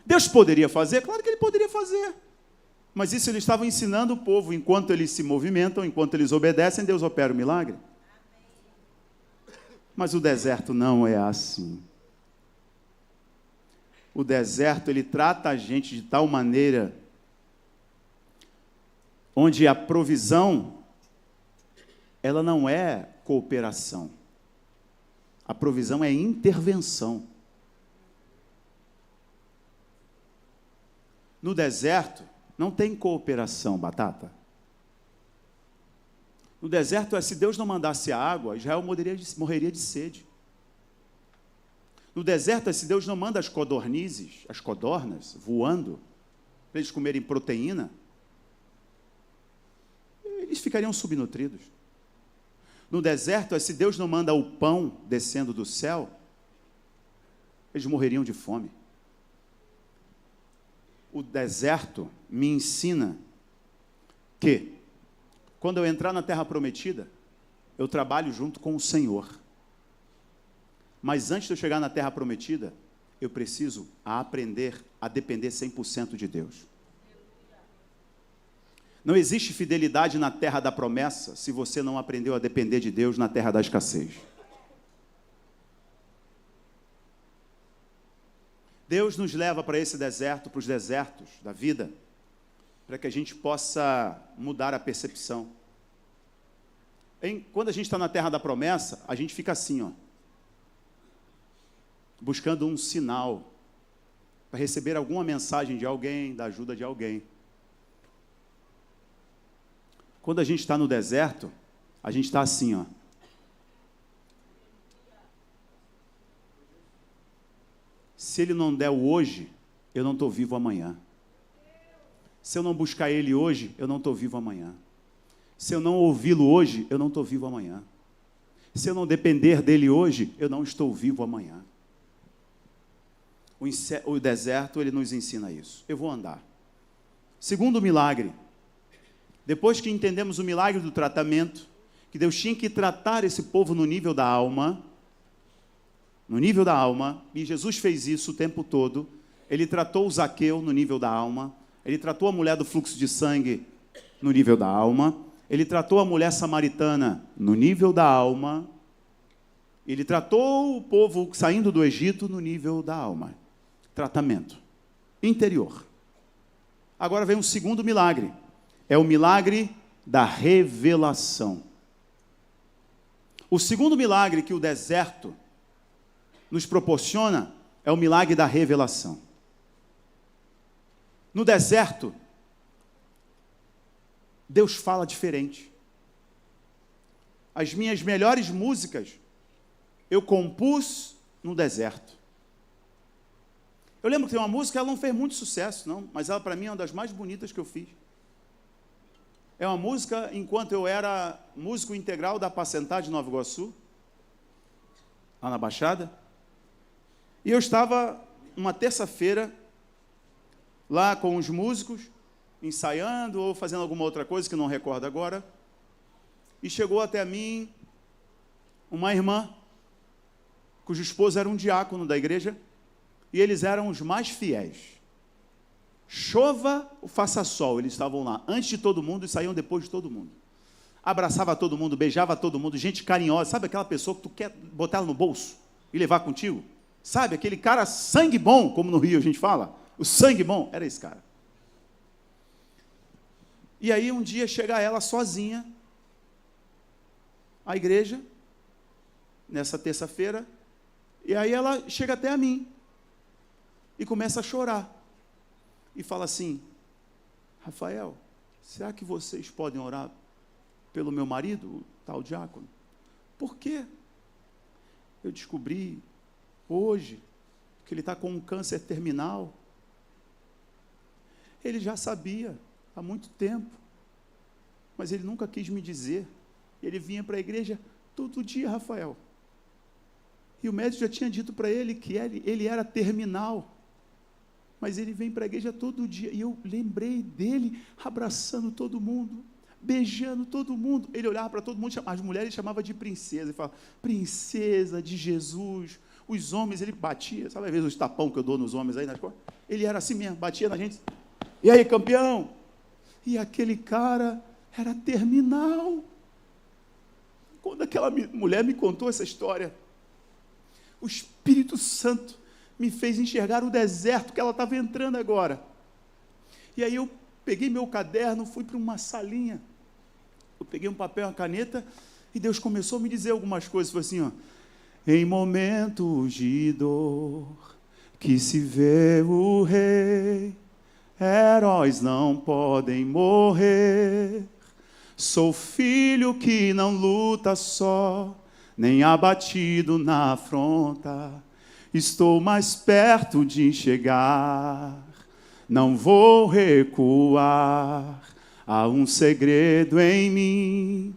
Deus poderia fazer? Claro que Ele poderia fazer. Mas isso Ele estava ensinando o povo. Enquanto eles se movimentam, enquanto eles obedecem, Deus opera o milagre. Mas o deserto não é assim. O deserto, ele trata a gente de tal maneira onde a provisão, ela não é cooperação. A provisão é intervenção. No deserto, não tem cooperação, Batata. No deserto, se Deus não mandasse a água, Israel morreria de sede. No deserto, se Deus não manda as codornizes, as codornas, voando, para eles comerem proteína, eles ficariam subnutridos. No deserto, se Deus não manda o pão descendo do céu, eles morreriam de fome. O deserto me ensina que, quando eu entrar na terra prometida, eu trabalho junto com o Senhor. Mas antes de eu chegar na terra prometida, eu preciso aprender a depender 100% de Deus. Não existe fidelidade na terra da promessa se você não aprendeu a depender de Deus na terra da escassez. Deus nos leva para esse deserto, para os desertos da vida, para que a gente possa mudar a percepção. Quando a gente está na terra da promessa, a gente fica assim, ó, buscando um sinal, para receber alguma mensagem de alguém, da ajuda de alguém. Quando a gente está no deserto, a gente está assim, ó. Se ele não der o hoje, eu não estou vivo amanhã. Se eu não buscar ele hoje, eu não estou vivo amanhã. Se eu não ouvi-lo hoje, eu não estou vivo amanhã. Se eu não depender dele hoje, eu não estou vivo amanhã. O deserto, ele nos ensina isso. Eu vou andar. Segundo milagre. Depois que entendemos o milagre do tratamento, que Deus tinha que tratar esse povo no nível da alma, e Jesus fez isso o tempo todo. Ele tratou o Zaqueu no nível da alma, ele tratou a mulher do fluxo de sangue no nível da alma, ele tratou a mulher samaritana no nível da alma, ele tratou o povo saindo do Egito no nível da alma. Tratamento interior. Agora vem um segundo milagre. É o milagre da revelação. O segundo milagre que o deserto nos proporciona é o milagre da revelação. No deserto, Deus fala diferente. As minhas melhores músicas eu compus no deserto. Eu lembro que tem uma música, ela não fez muito sucesso, não, mas ela para mim é uma das mais bonitas que eu fiz. É uma música enquanto eu era músico integral da Apacentade de Nova Iguaçu, lá na Baixada. E eu estava, uma terça-feira, lá com os músicos, ensaiando ou fazendo alguma outra coisa que não recordo agora. E chegou até mim uma irmã, cujo esposo era um diácono da igreja, e eles eram os mais fiéis. Chova ou faça sol, eles estavam lá antes de todo mundo e saíam depois de todo mundo. Abraçava todo mundo, beijava todo mundo, gente carinhosa. Sabe aquela pessoa que tu quer botar ela no bolso e levar contigo? Sabe, aquele cara sangue bom, como no Rio a gente fala? O sangue bom, era esse cara. E aí um dia chega ela sozinha à igreja, nessa terça-feira, e aí ela chega até a mim e começa a chorar. E fala assim: Rafael, será que vocês podem orar pelo meu marido, o tal diácono? Por quê? Eu descobri hoje que ele está com um câncer terminal. Ele já sabia há muito tempo, mas ele nunca quis me dizer. Ele vinha para a igreja todo dia, Rafael. E o médico já tinha dito para ele que ele era terminal. Mas ele vem para a igreja todo dia. E eu lembrei dele abraçando todo mundo, beijando todo mundo. Ele olhava para todo mundo, as mulheres chamavam de princesa. Ele falava, princesa de Jesus. Os homens, ele batia. Sabe às vezes os tapão que eu dou nos homens aí nas costas? Ele era assim mesmo, batia na gente. E aí, campeão? E aquele cara era terminal. Quando aquela mulher me contou essa história, O Espírito Santo me fez enxergar o deserto que ela estava entrando agora. E aí eu peguei meu caderno, fui para uma salinha, eu peguei um papel, uma caneta, e Deus começou a me dizer algumas coisas. Foi assim, ó: em momentos de dor, que se vê o rei, heróis não podem morrer. Sou filho que não luta só, nem abatido na afronta. Estou mais perto de chegar, não vou recuar. Há um segredo em mim,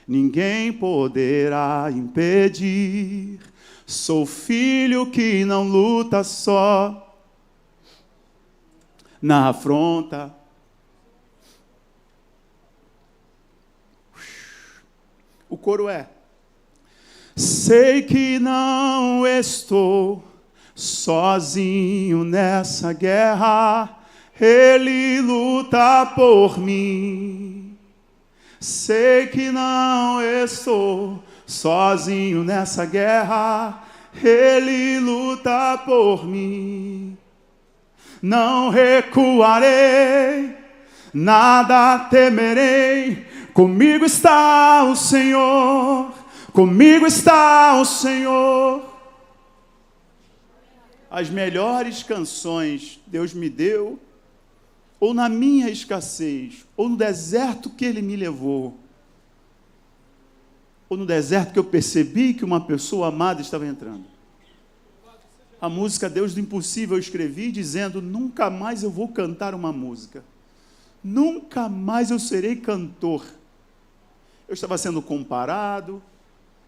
ninguém poderá impedir. Sou filho que não luta só na afronta. O coro é: sei que não estou sozinho nessa guerra, Ele luta por mim. Sei que não estou sozinho nessa guerra, Ele luta por mim. Não recuarei, nada temerei. Comigo está o Senhor, comigo está o Senhor. As melhores canções Deus me deu, ou na minha escassez, ou no deserto que Ele me levou, ou no deserto que eu percebi que uma pessoa amada estava entrando. A música Deus do Impossível eu escrevi dizendo: nunca mais eu vou cantar uma música, nunca mais eu serei cantor. Eu estava sendo comparado,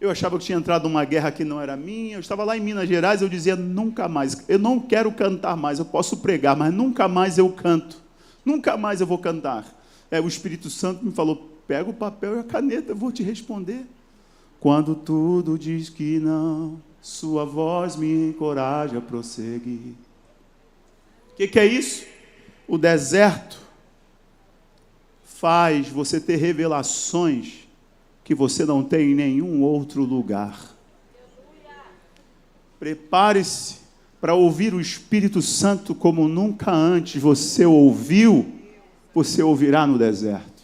eu achava que tinha entrado numa guerra que não era minha. Eu estava lá em Minas Gerais, eu dizia: nunca mais, eu não quero cantar mais, eu posso pregar, mas nunca mais eu canto, nunca mais eu vou cantar. O Espírito Santo me falou: pega o papel e a caneta, eu vou te responder. Quando tudo diz que não, sua voz me encoraja a prosseguir. O que é isso? O deserto faz você ter revelações que você não tem em nenhum outro lugar. Prepare-se para ouvir o Espírito Santo como nunca antes você ouviu, você ouvirá no deserto.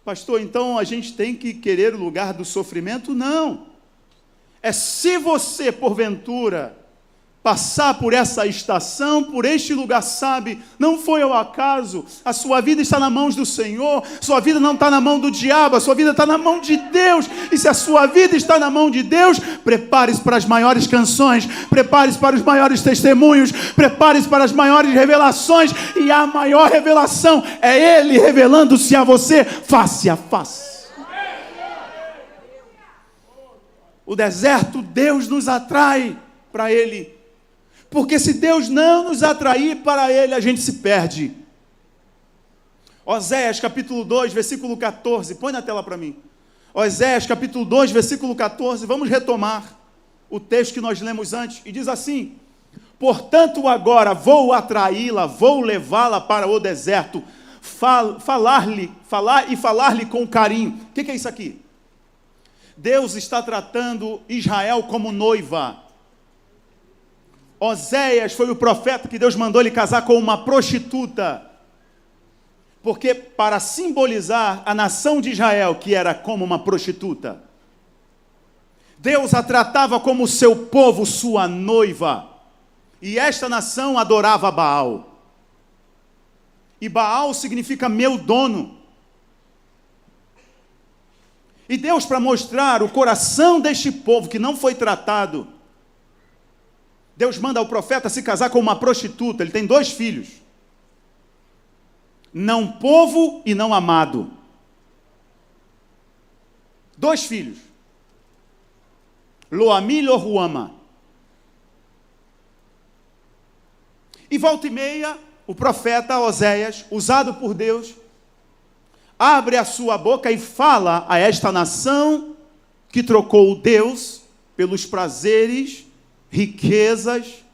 Pastor, então a gente tem que querer o lugar do sofrimento? Não. É se você, porventura, passar por essa estação, por este lugar, sabe, não foi ao acaso, a sua vida está nas mãos do Senhor, sua vida não está na mão do diabo, a sua vida está na mão de Deus. E se a sua vida está na mão de Deus, prepare-se para as maiores canções, prepare-se para os maiores testemunhos, prepare-se para as maiores revelações, e a maior revelação é Ele revelando-se a você face a face. O deserto, Deus nos atrai para Ele. Porque se Deus não nos atrair para Ele, a gente se perde. Oséias capítulo 2, versículo 14. Põe na tela para mim. Oséias capítulo 2, versículo 14. Vamos retomar o texto que nós lemos antes. E diz assim: portanto agora vou atraí-la, vou levá-la para o deserto, falar com carinho. O que é isso aqui? Deus está tratando Israel como noiva. Oséias foi o profeta que Deus mandou ele casar com uma prostituta, porque para simbolizar a nação de Israel, que era como uma prostituta, Deus a tratava como seu povo, sua noiva, e esta nação adorava Baal, e Baal significa meu dono. E Deus, para mostrar o coração deste povo que não foi tratado, Deus manda o profeta se casar com uma prostituta. Ele tem 2 filhos. Não povo e não amado. 2 filhos. Loami e Lohuama. E volta e meia, o profeta Oséias, usado por Deus, abre a sua boca e fala a esta nação que trocou Deus pelos prazeres, riquezas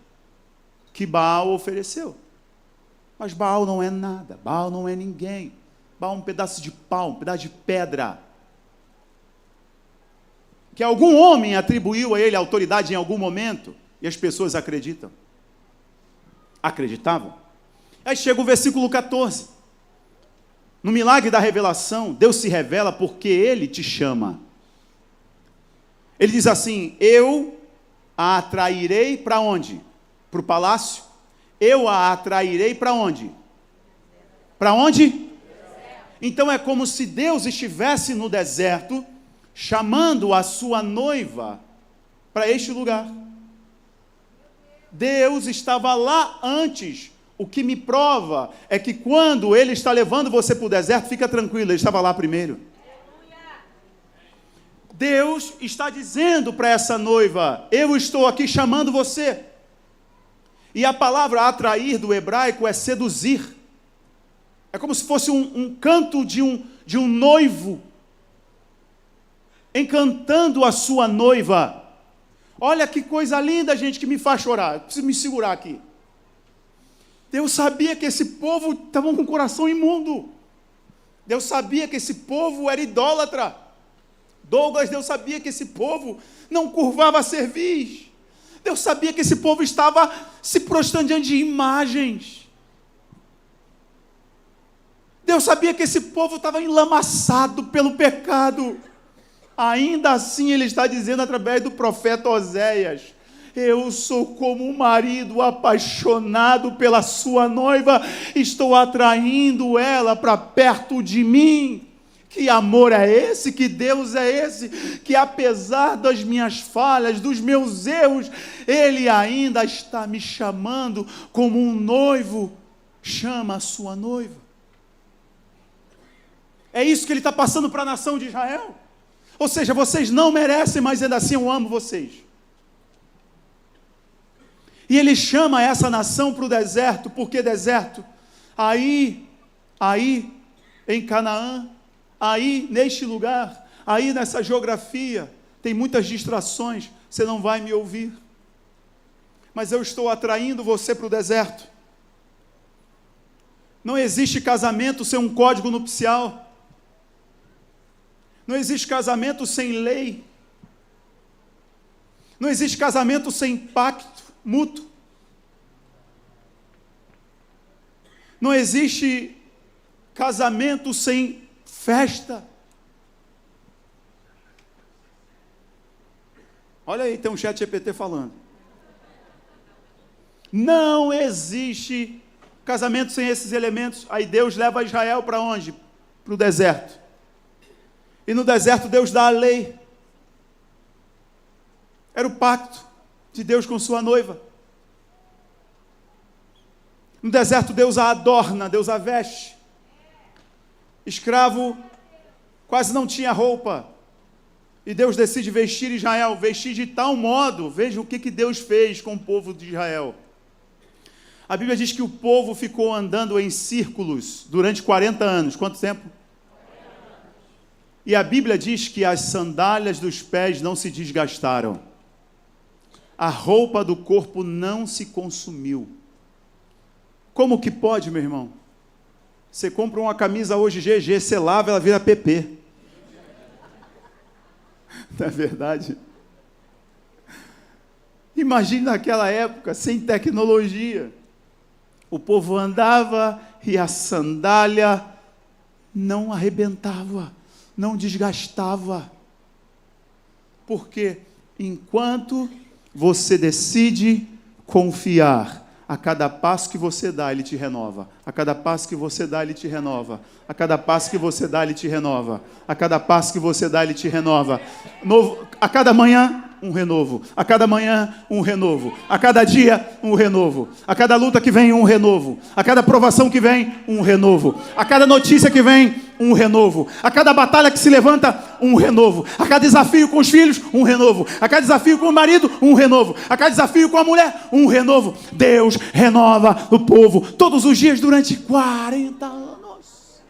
que Baal ofereceu. Mas Baal não é nada, Baal não é ninguém. Baal é um pedaço de pau, um pedaço de pedra. que algum homem atribuiu a ele autoridade em algum momento, e as pessoas acreditam. Acreditavam. Aí chega o versículo 14. No milagre da revelação, Deus se revela porque Ele te chama. Ele diz assim: eu a atrairei para onde? Para o palácio? Eu a atrairei para onde? Para onde? Então é como se Deus estivesse no deserto, chamando a sua noiva para este lugar. Deus estava lá antes. O que me prova é que quando Ele está levando você para o deserto, fica tranquilo, Ele estava lá primeiro. Deus está dizendo para essa noiva: eu estou aqui chamando você. E a palavra atrair do hebraico é seduzir. É como se fosse um canto de um noivo encantando a sua noiva. Olha que coisa linda, gente, que me faz chorar. Eu preciso me segurar aqui. Deus sabia que esse povo estava com o coração imundo. Deus sabia que esse povo era idólatra. Douglas, Deus sabia que esse povo não curvava a cerviz. Deus sabia que esse povo estava se prostrando diante de imagens. Deus sabia que esse povo estava enlamaçado pelo pecado. Ainda assim Ele está dizendo através do profeta Oséias: eu sou como um marido apaixonado pela sua noiva, estou atraindo ela para perto de mim. Que amor é esse? Que Deus é esse? Que apesar das minhas falhas, dos meus erros, Ele ainda está me chamando como um noivo chama a sua noiva. É isso que Ele está passando para a nação de Israel. Ou seja, vocês não merecem, mas ainda assim eu amo vocês. E Ele chama essa nação para o deserto. Por que deserto? Aí, em Canaã, aí neste lugar, aí nessa geografia, tem muitas distrações, você não vai me ouvir. Mas eu estou atraindo você para o deserto. Não existe casamento sem um código nupcial. Não existe casamento sem lei. Não existe casamento sem pacto mútuo. Não existe casamento sem festa. Olha aí, tem um chat GPT falando. Não existe casamento sem esses elementos. Aí Deus leva Israel para onde? Para o deserto. E no deserto Deus dá a lei. Era o pacto de Deus com sua noiva. No deserto Deus a adorna, Deus a veste. Escravo quase não tinha roupa. E Deus decide vestir Israel, vestir de tal modo, veja o que Deus fez com o povo de Israel. A Bíblia diz que o povo ficou andando em círculos durante 40 anos. Quanto tempo? E a Bíblia diz que as sandálias dos pés não se desgastaram. A roupa do corpo não se consumiu. Como que pode, meu irmão? Você compra uma camisa hoje GG, você lava, ela vira PP. Não é verdade? Imagine naquela época, sem tecnologia. O povo andava e a sandália não arrebentava, não desgastava. Porque enquanto você decide confiar, a cada passo que você dá, Ele te renova. A cada passo que você dá, Ele te renova. A cada passo que você dá, Ele te renova. A cada passo que você dá, Ele te renova. A cada manhã, um renovo. A cada manhã, um renovo. A cada dia, um renovo. A cada luta que vem, um renovo. A cada provação que vem, um renovo. A cada notícia que vem, um renovo. A cada batalha que se levanta, um renovo. A cada desafio com os filhos, um renovo. A cada desafio com o marido, um renovo. A cada desafio com a mulher, um renovo. Deus renova o povo todos os dias durante 40 anos.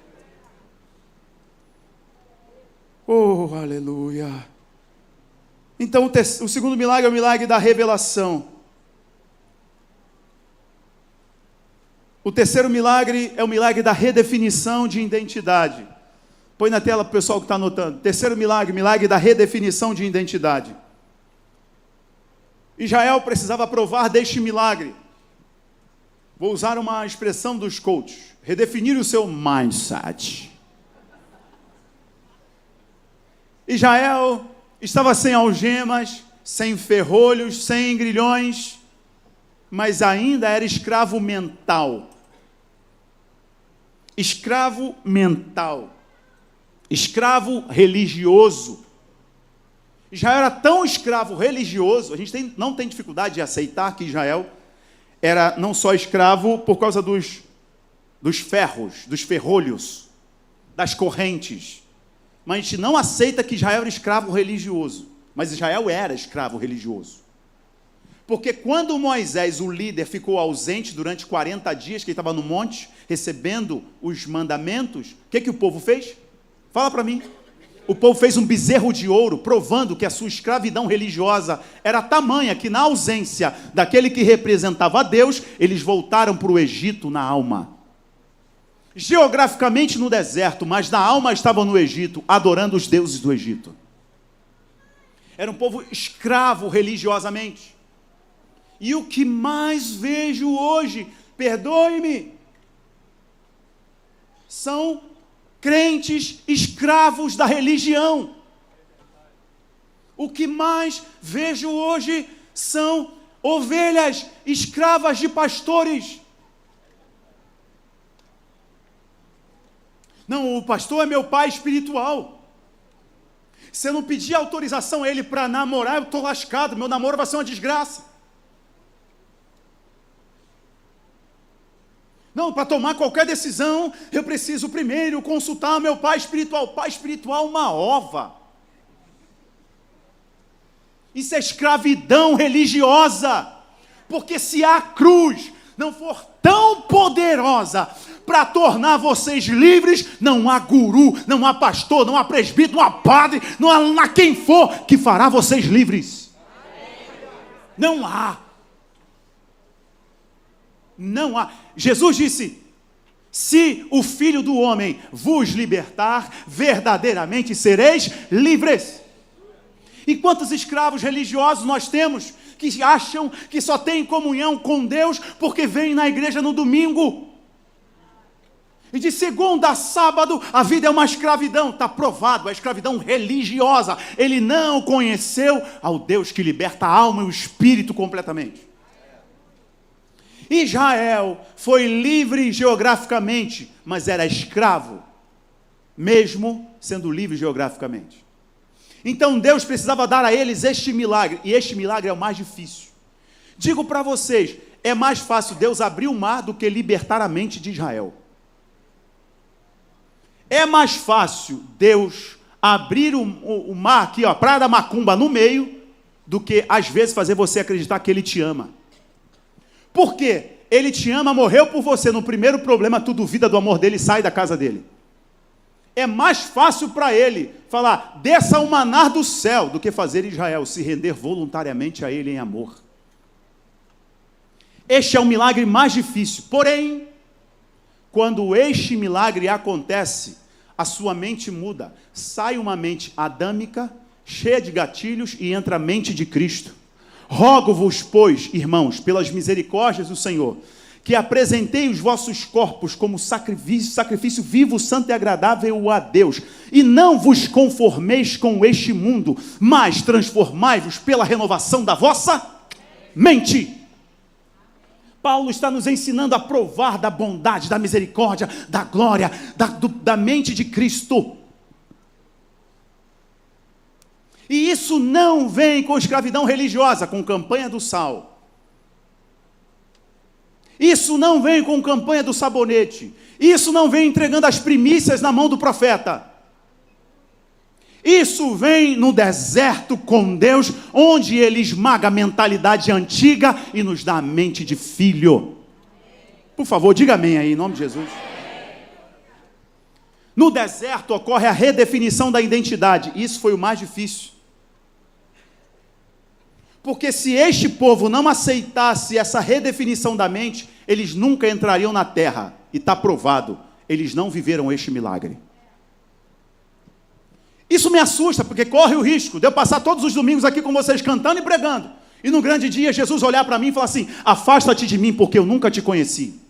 Oh, aleluia. Então o segundo milagre é o milagre da revelação. O terceiro milagre é o milagre da redefinição de identidade. Põe na tela para o pessoal que está anotando. Terceiro milagre, milagre da redefinição de identidade. Israel precisava provar deste milagre. Vou usar uma expressão dos coaches. Redefinir o seu mindset. Israel estava sem algemas, sem ferrolhos, sem grilhões, mas ainda era escravo mental. Escravo mental. Escravo religioso. Israel era tão escravo religioso, a gente não tem dificuldade de aceitar que Israel era não só escravo por causa dos ferros, dos ferrolhos, das correntes, mas a gente não aceita que Israel era escravo religioso, mas Israel era escravo religioso. Porque quando Moisés, o líder, ficou ausente durante 40 dias, que ele estava no monte, recebendo os mandamentos, o que o povo fez? Fala para mim. O povo fez um bezerro de ouro, provando que a sua escravidão religiosa era tamanha que, na ausência daquele que representava a Deus, eles voltaram para o Egito na alma. Geograficamente no deserto, mas na alma estavam no Egito, adorando os deuses do Egito. Era um povo escravo religiosamente. E o que mais vejo hoje, perdoe-me, são crentes escravos da religião. O que mais vejo hoje são ovelhas escravas de pastores. Não, o pastor é meu pai espiritual. Se eu não pedir autorização a ele para namorar, eu estou lascado, meu namoro vai ser uma desgraça. Não, para tomar qualquer decisão, eu preciso primeiro consultar o meu pai espiritual. Pai espiritual, uma ova. Isso é escravidão religiosa. Porque se a cruz não for tão poderosa para tornar vocês livres, não há guru, não há pastor, não há presbítero, não há padre, não há quem for que fará vocês livres. Não há. Não há. Jesus disse: se o Filho do Homem vos libertar, verdadeiramente sereis livres. E quantos escravos religiosos nós temos que acham que só têm comunhão com Deus porque vêm na igreja no domingo? E de segunda a sábado a vida é uma escravidão, está provado, é escravidão religiosa. Ele não conheceu ao Deus que liberta a alma e o espírito completamente. Israel foi livre geograficamente, mas era escravo, mesmo sendo livre geograficamente. Então Deus precisava dar a eles este milagre, e este milagre é o mais difícil. Digo para vocês, é mais fácil Deus abrir o mar do que libertar a mente de Israel. É mais fácil Deus abrir o mar aqui, ó, a Praia da Macumba no meio, do que às vezes fazer você acreditar que Ele te ama. Por quê? Ele te ama, morreu por você. No primeiro problema, tu duvida do amor dele e sai da casa dele. É mais fácil para ele falar, desça o maná do céu, do que fazer Israel se render voluntariamente a ele em amor. Este é o milagre mais difícil. Porém, quando este milagre acontece, a sua mente muda. Sai uma mente adâmica, cheia de gatilhos, e entra a mente de Cristo. Rogo-vos, pois, irmãos, pelas misericórdias do Senhor, que apresentei os vossos corpos como sacrifício vivo, santo e agradável a Deus, e não vos conformeis com este mundo, mas transformai-vos pela renovação da vossa mente. Paulo está nos ensinando a provar da bondade, da misericórdia, da glória, da mente de Cristo. E isso não vem com escravidão religiosa, com campanha do sal. Isso não vem com campanha do sabonete. Isso não vem entregando as primícias na mão do profeta. Isso vem no deserto com Deus, onde Ele esmaga a mentalidade antiga e nos dá a mente de filho. Por favor, diga amém aí, em nome de Jesus. No deserto ocorre a redefinição da identidade. Isso foi o mais difícil. Porque se este povo não aceitasse essa redefinição da mente, eles nunca entrariam na terra. E está provado, eles não viveram este milagre. Isso me assusta, porque corre o risco de eu passar todos os domingos aqui com vocês cantando e pregando. E num grande dia Jesus olhar para mim e falar assim: afasta-te de mim, porque eu nunca te conheci.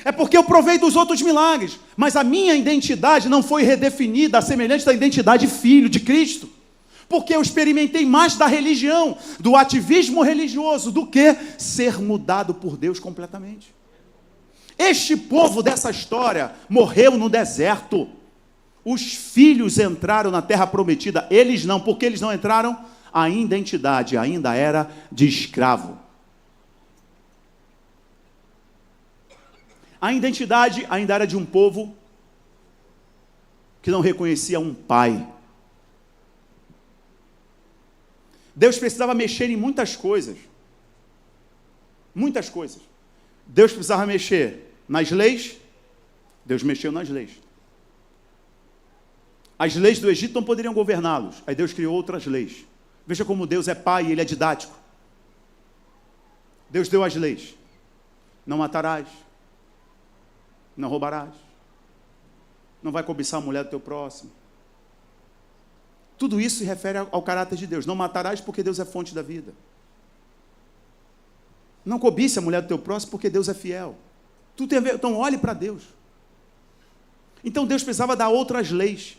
É porque eu provei dos outros milagres, mas a minha identidade não foi redefinida à semelhança da identidade de filho de Cristo. Porque eu experimentei mais da religião, do ativismo religioso, do que ser mudado por Deus completamente. Este povo dessa história morreu no deserto. Os filhos entraram na terra prometida, eles não. Por que eles não entraram? A identidade ainda era de escravo. A identidade ainda era de um povo que não reconhecia um pai. Deus precisava mexer em muitas coisas. Muitas coisas. Deus precisava mexer nas leis. Deus mexeu nas leis. As leis do Egito não poderiam governá-los. Aí Deus criou outras leis. Veja como Deus é pai e Ele é didático. Deus deu as leis. Não matarás. Não roubarás. Não vai cobiçar a mulher do teu próximo. Tudo isso se refere ao caráter de Deus. Não matarás porque Deus é fonte da vida. Não cobice a mulher do teu próximo porque Deus é fiel. Tudo tem a ver. Então olhe para Deus. Então Deus precisava dar outras leis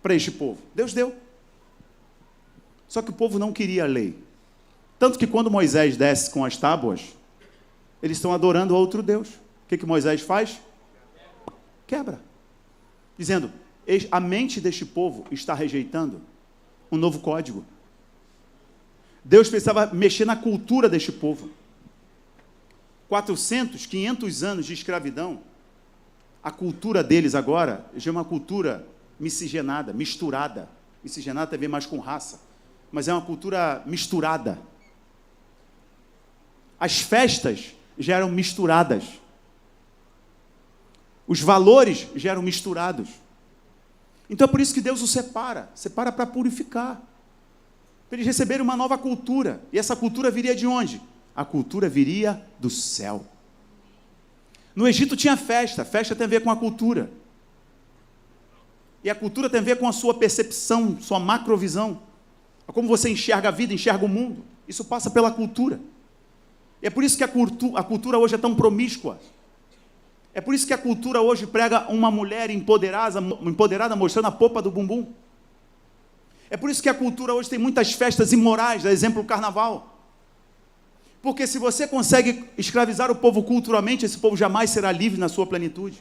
para este povo. Deus deu. Só que o povo não queria a lei. Tanto que quando Moisés desce com as tábuas, eles estão adorando a outro Deus. O que Moisés faz? Quebra. Dizendo, a mente deste povo está rejeitando um novo código. Deus precisava mexer na cultura deste povo. 400, 500 anos de escravidão, a cultura deles agora já é uma cultura miscigenada, misturada. Miscigenada tem a ver mais com raça, mas é uma cultura misturada. As festas já eram misturadas. Os valores já eram misturados. Então é por isso que Deus os separa para purificar, para eles receberem uma nova cultura. E essa cultura viria de onde? A cultura viria do céu. No Egito tinha festa tem a ver com a cultura. E a cultura tem a ver com a sua percepção, sua macrovisão. É como você enxerga a vida, enxerga o mundo. Isso passa pela cultura. E é por isso que a cultura hoje é tão promíscua. É por isso que a cultura hoje prega uma mulher empoderada mostrando a popa do bumbum. É por isso que a cultura hoje tem muitas festas imorais, a exemplo, o carnaval. Porque se você consegue escravizar o povo culturalmente, esse povo jamais será livre na sua plenitude.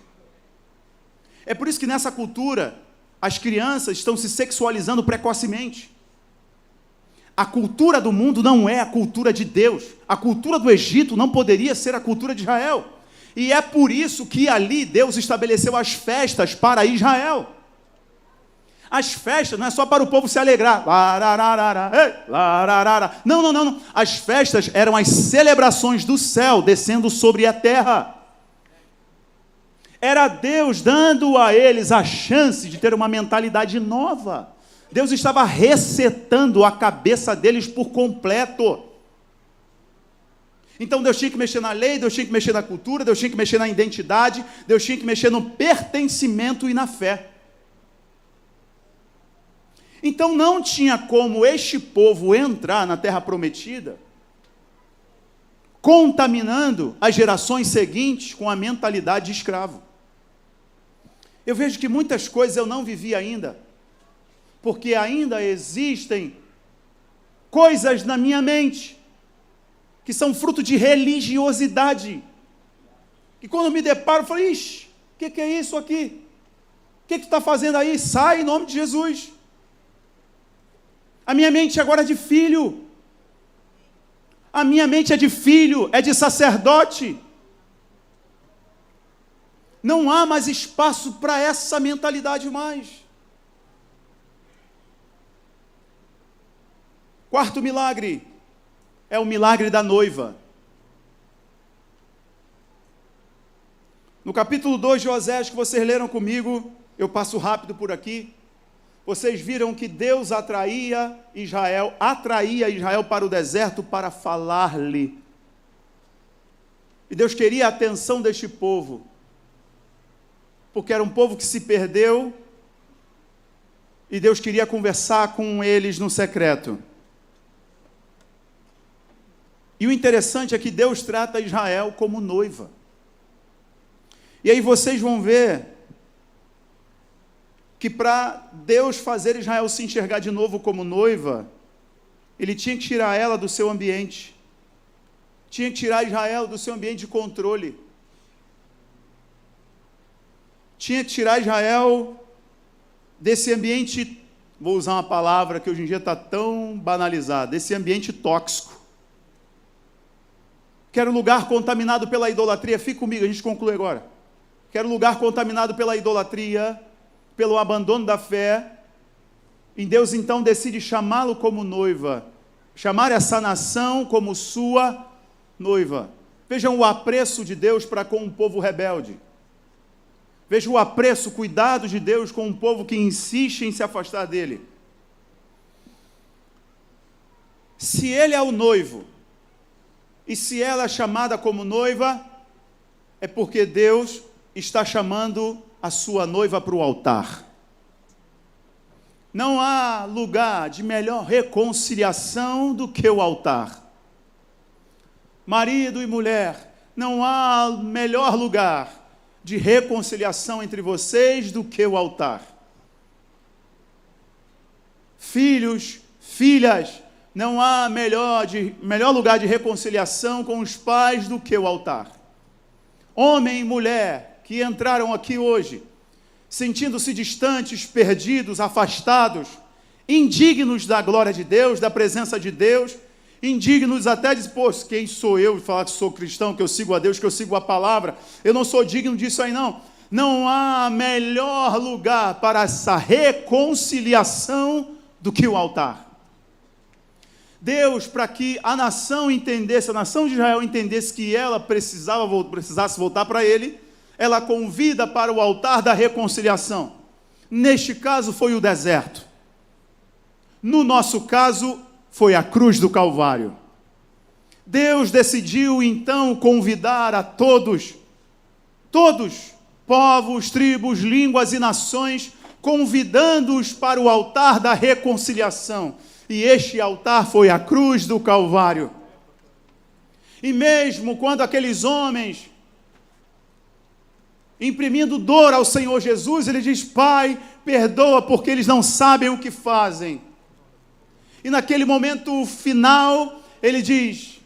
É por isso que nessa cultura, as crianças estão se sexualizando precocemente. A cultura do mundo não é a cultura de Deus. A cultura do Egito não poderia ser a cultura de Israel. E é por isso que ali Deus estabeleceu as festas para Israel. As festas não é só para o povo se alegrar. Não. As festas eram as celebrações do céu descendo sobre a terra. Era Deus dando a eles a chance de ter uma mentalidade nova. Deus estava resetando a cabeça deles por completo. Então Deus tinha que mexer na lei, Deus tinha que mexer na cultura, Deus tinha que mexer na identidade, Deus tinha que mexer no pertencimento e na fé. Então não tinha como este povo entrar na terra prometida contaminando as gerações seguintes com a mentalidade de escravo. Eu vejo que muitas coisas eu não vivi ainda, porque ainda existem coisas na minha mente que são fruto de religiosidade, que quando eu me deparo, eu falo, ixi, o que é isso aqui? O que tu está fazendo aí? Sai em nome de Jesus. A minha mente agora é de filho. A minha mente é de filho, é de sacerdote. Não há mais espaço para essa mentalidade mais. Quarto milagre é o milagre da noiva. No capítulo 2 de Osés, que vocês leram comigo, eu passo rápido por aqui, vocês viram que Deus atraía Israel para o deserto para falar-lhe. E Deus queria a atenção deste povo, porque era um povo que se perdeu E Deus queria conversar com eles no secreto. E o interessante é que Deus trata Israel como noiva. E aí vocês vão ver que para Deus fazer Israel se enxergar de novo como noiva, Ele tinha que tirar ela do seu ambiente. Tinha que tirar Israel do seu ambiente de controle. Tinha que tirar Israel desse ambiente, vou usar uma palavra que hoje em dia está tão banalizada, desse ambiente tóxico. Quero lugar contaminado pela idolatria. Fique comigo, a gente conclui agora. Quero lugar contaminado pela idolatria, pelo abandono da fé. E Deus então decide chamá-lo como noiva, chamar essa nação como sua noiva. Vejam o apreço de Deus para com um povo rebelde. Vejam o apreço, o cuidado de Deus com um povo que insiste em se afastar dele. Se ele é o noivo, e se ela é chamada como noiva, é porque Deus está chamando a sua noiva para o altar. Não há lugar de melhor reconciliação do que o altar. Marido e mulher, não há melhor lugar de reconciliação entre vocês do que o altar. Filhos, filhas, não há melhor lugar de reconciliação com os pais do que o altar. Homem e mulher que entraram aqui hoje, sentindo-se distantes, perdidos, afastados, indignos da glória de Deus, da presença de Deus, indignos até de, pô, quem sou eu de falar que sou cristão, que eu sigo a Deus, que eu sigo a palavra, eu não sou digno disso aí não. Não há melhor lugar para essa reconciliação do que o altar. Deus, para que a nação entendesse, a nação de Israel entendesse que ela precisasse voltar para Ele, ela convida para o altar da reconciliação. Neste caso foi o deserto. No nosso caso, foi a cruz do Calvário. Deus decidiu então convidar a todos, povos, tribos, línguas e nações, convidando-os para o altar da reconciliação. E este altar foi a cruz do Calvário. E mesmo quando aqueles homens, imprimindo dor ao Senhor Jesus, ele diz: Pai, perdoa porque eles não sabem o que fazem. E naquele momento final, ele diz: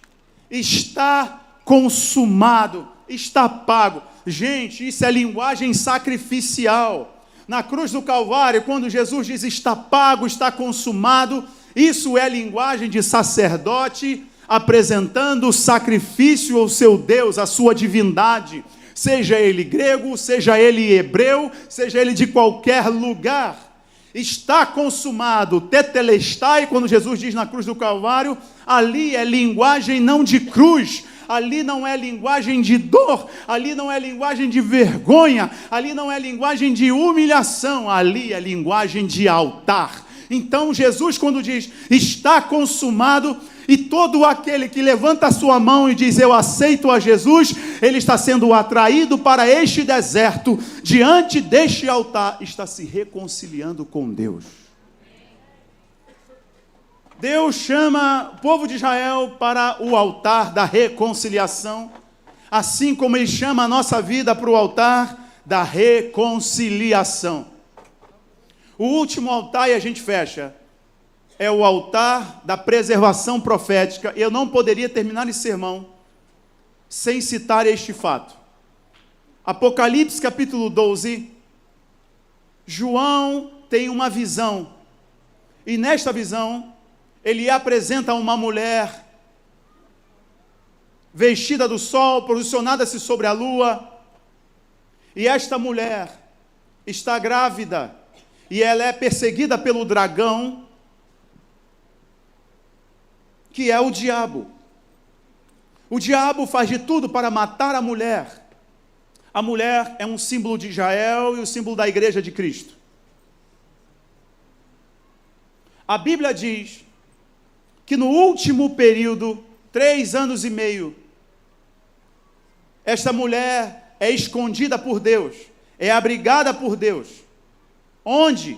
está consumado, está pago. Gente, isso é linguagem sacrificial. Na cruz do Calvário, quando Jesus diz está pago, está consumado, isso é linguagem de sacerdote apresentando o sacrifício ao seu Deus, à sua divindade. Seja ele grego, seja ele hebreu, seja ele de qualquer lugar. Está consumado, tetelestai, quando Jesus diz na cruz do Calvário, ali é linguagem não de cruz, ali não é linguagem de dor, ali não é linguagem de vergonha, ali não é linguagem de humilhação, ali é linguagem de altar. Então Jesus, quando diz está consumado, e todo aquele que levanta a sua mão e diz eu aceito a Jesus, ele está sendo atraído para este deserto, diante deste altar, está se reconciliando com Deus. Deus chama o povo de Israel para o altar da reconciliação, assim como Ele chama a nossa vida para o altar da reconciliação. O último altar, e a gente fecha, é o altar da preservação profética. Eu não poderia terminar esse sermão sem citar este fato. Apocalipse capítulo 12, João tem uma visão, e nesta visão, ele apresenta uma mulher vestida do sol, posicionada-se sobre a lua, e esta mulher está grávida, e ela é perseguida pelo dragão, que é o diabo. O diabo faz de tudo para matar a mulher. A mulher é um símbolo de Israel e o símbolo da igreja de Cristo. A Bíblia diz que no último período, 3 anos e meio, esta mulher é escondida por Deus, é abrigada por Deus. Onde?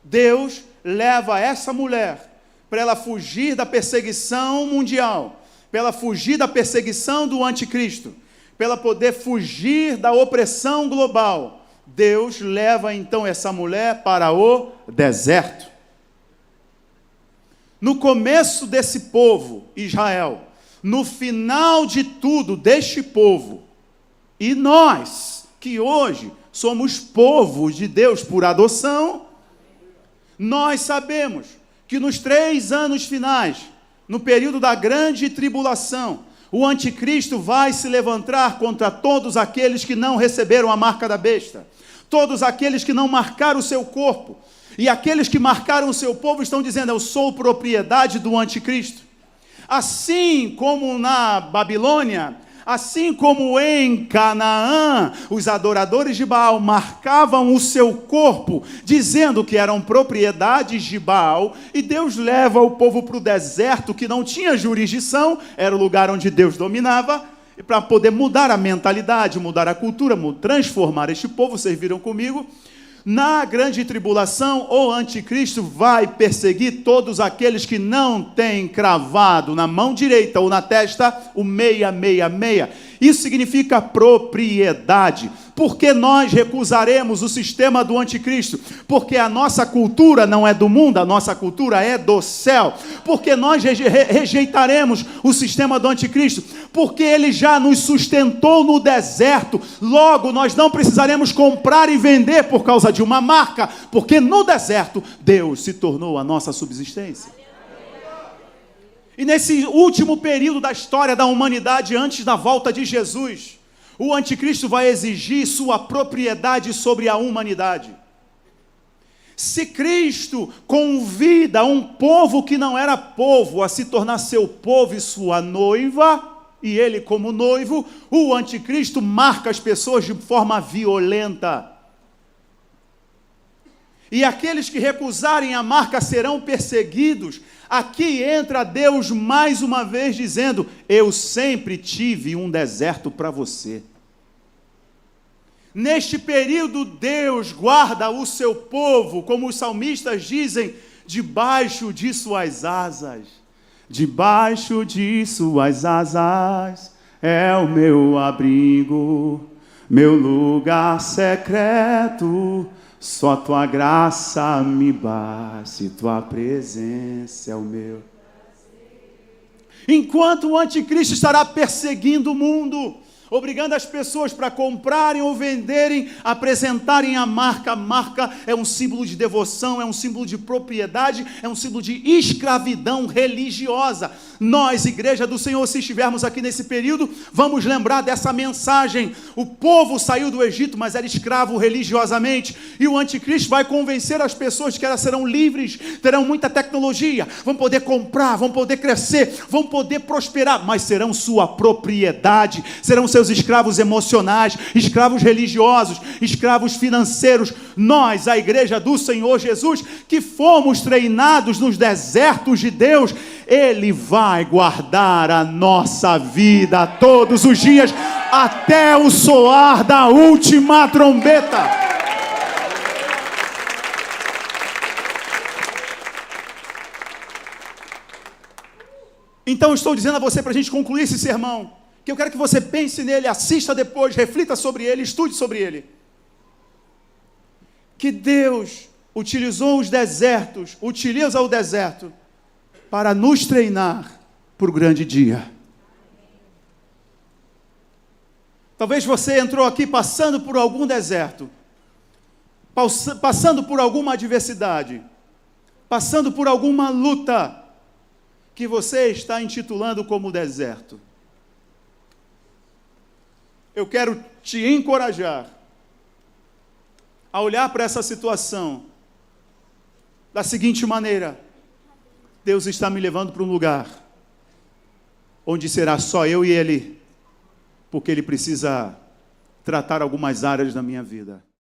Deus leva essa mulher para ela fugir da perseguição mundial, para ela fugir da perseguição do anticristo, para ela poder fugir da opressão global. Deus leva então essa mulher para o deserto. No começo desse povo, Israel, no final de tudo deste povo, e nós, que hoje somos povo de Deus por adoção, nós sabemos que nos 3 anos finais, no período da grande tribulação, o anticristo vai se levantar contra todos aqueles que não receberam a marca da besta, todos aqueles que não marcaram o seu corpo, e aqueles que marcaram o seu povo estão dizendo: eu sou propriedade do anticristo. Assim como na Babilônia, assim como em Canaã, os adoradores de Baal marcavam o seu corpo, dizendo que eram propriedades de Baal, e Deus leva o povo para o deserto, que não tinha jurisdição, era o lugar onde Deus dominava, para poder mudar a mentalidade, mudar a cultura, transformar este povo. Vocês viram comigo? Na grande tribulação, o anticristo vai perseguir todos aqueles que não têm cravado na mão direita ou na testa o 666. Isso significa propriedade. Por que nós recusaremos o sistema do anticristo? Porque a nossa cultura não é do mundo, a nossa cultura é do céu. Porque nós rejeitaremos o sistema do anticristo? Porque ele já nos sustentou no deserto. Logo, nós não precisaremos comprar e vender por causa de uma marca, porque no deserto Deus se tornou a nossa subsistência. E nesse último período da história da humanidade, antes da volta de Jesus, o anticristo vai exigir sua propriedade sobre a humanidade. Se Cristo convida um povo que não era povo a se tornar seu povo e sua noiva, e ele como noivo, o anticristo marca as pessoas de forma violenta. E aqueles que recusarem a marca serão perseguidos. Aqui entra Deus mais uma vez dizendo: eu sempre tive um deserto para você. Neste período, Deus guarda o seu povo, como os salmistas dizem, debaixo de suas asas. Debaixo de suas asas é o meu abrigo, meu lugar secreto. Só tua graça me basta, tua presença é o meu. Enquanto o anticristo estará perseguindo o mundo, obrigando as pessoas para comprarem ou venderem, apresentarem a marca. A marca é um símbolo de devoção, é um símbolo de propriedade, é um símbolo de escravidão religiosa. Nós, Igreja do Senhor, se estivermos aqui nesse período, vamos lembrar dessa mensagem. O povo saiu do Egito, mas era escravo religiosamente, e o anticristo vai convencer as pessoas que elas serão livres, terão muita tecnologia, vão poder comprar, vão poder crescer, vão poder prosperar, mas serão sua propriedade, serão seus escravos emocionais, escravos religiosos, escravos financeiros. Nós, a Igreja do Senhor Jesus, que fomos treinados nos desertos de Deus, Ele vai guardar a nossa vida todos os dias, até o soar da última trombeta. Então estou dizendo a você, para a gente concluir esse sermão, que eu quero que você pense nele, assista depois, reflita sobre ele, estude sobre ele. Que Deus utilizou os desertos, utiliza o deserto para nos treinar para o grande dia. Talvez você entrou aqui passando por algum deserto, passando por alguma adversidade, passando por alguma luta, que você está intitulando como deserto. Eu quero te encorajar a olhar para essa situação da seguinte maneira: Deus está me levando para um lugar onde será só eu e Ele, porque Ele precisa tratar algumas áreas da minha vida.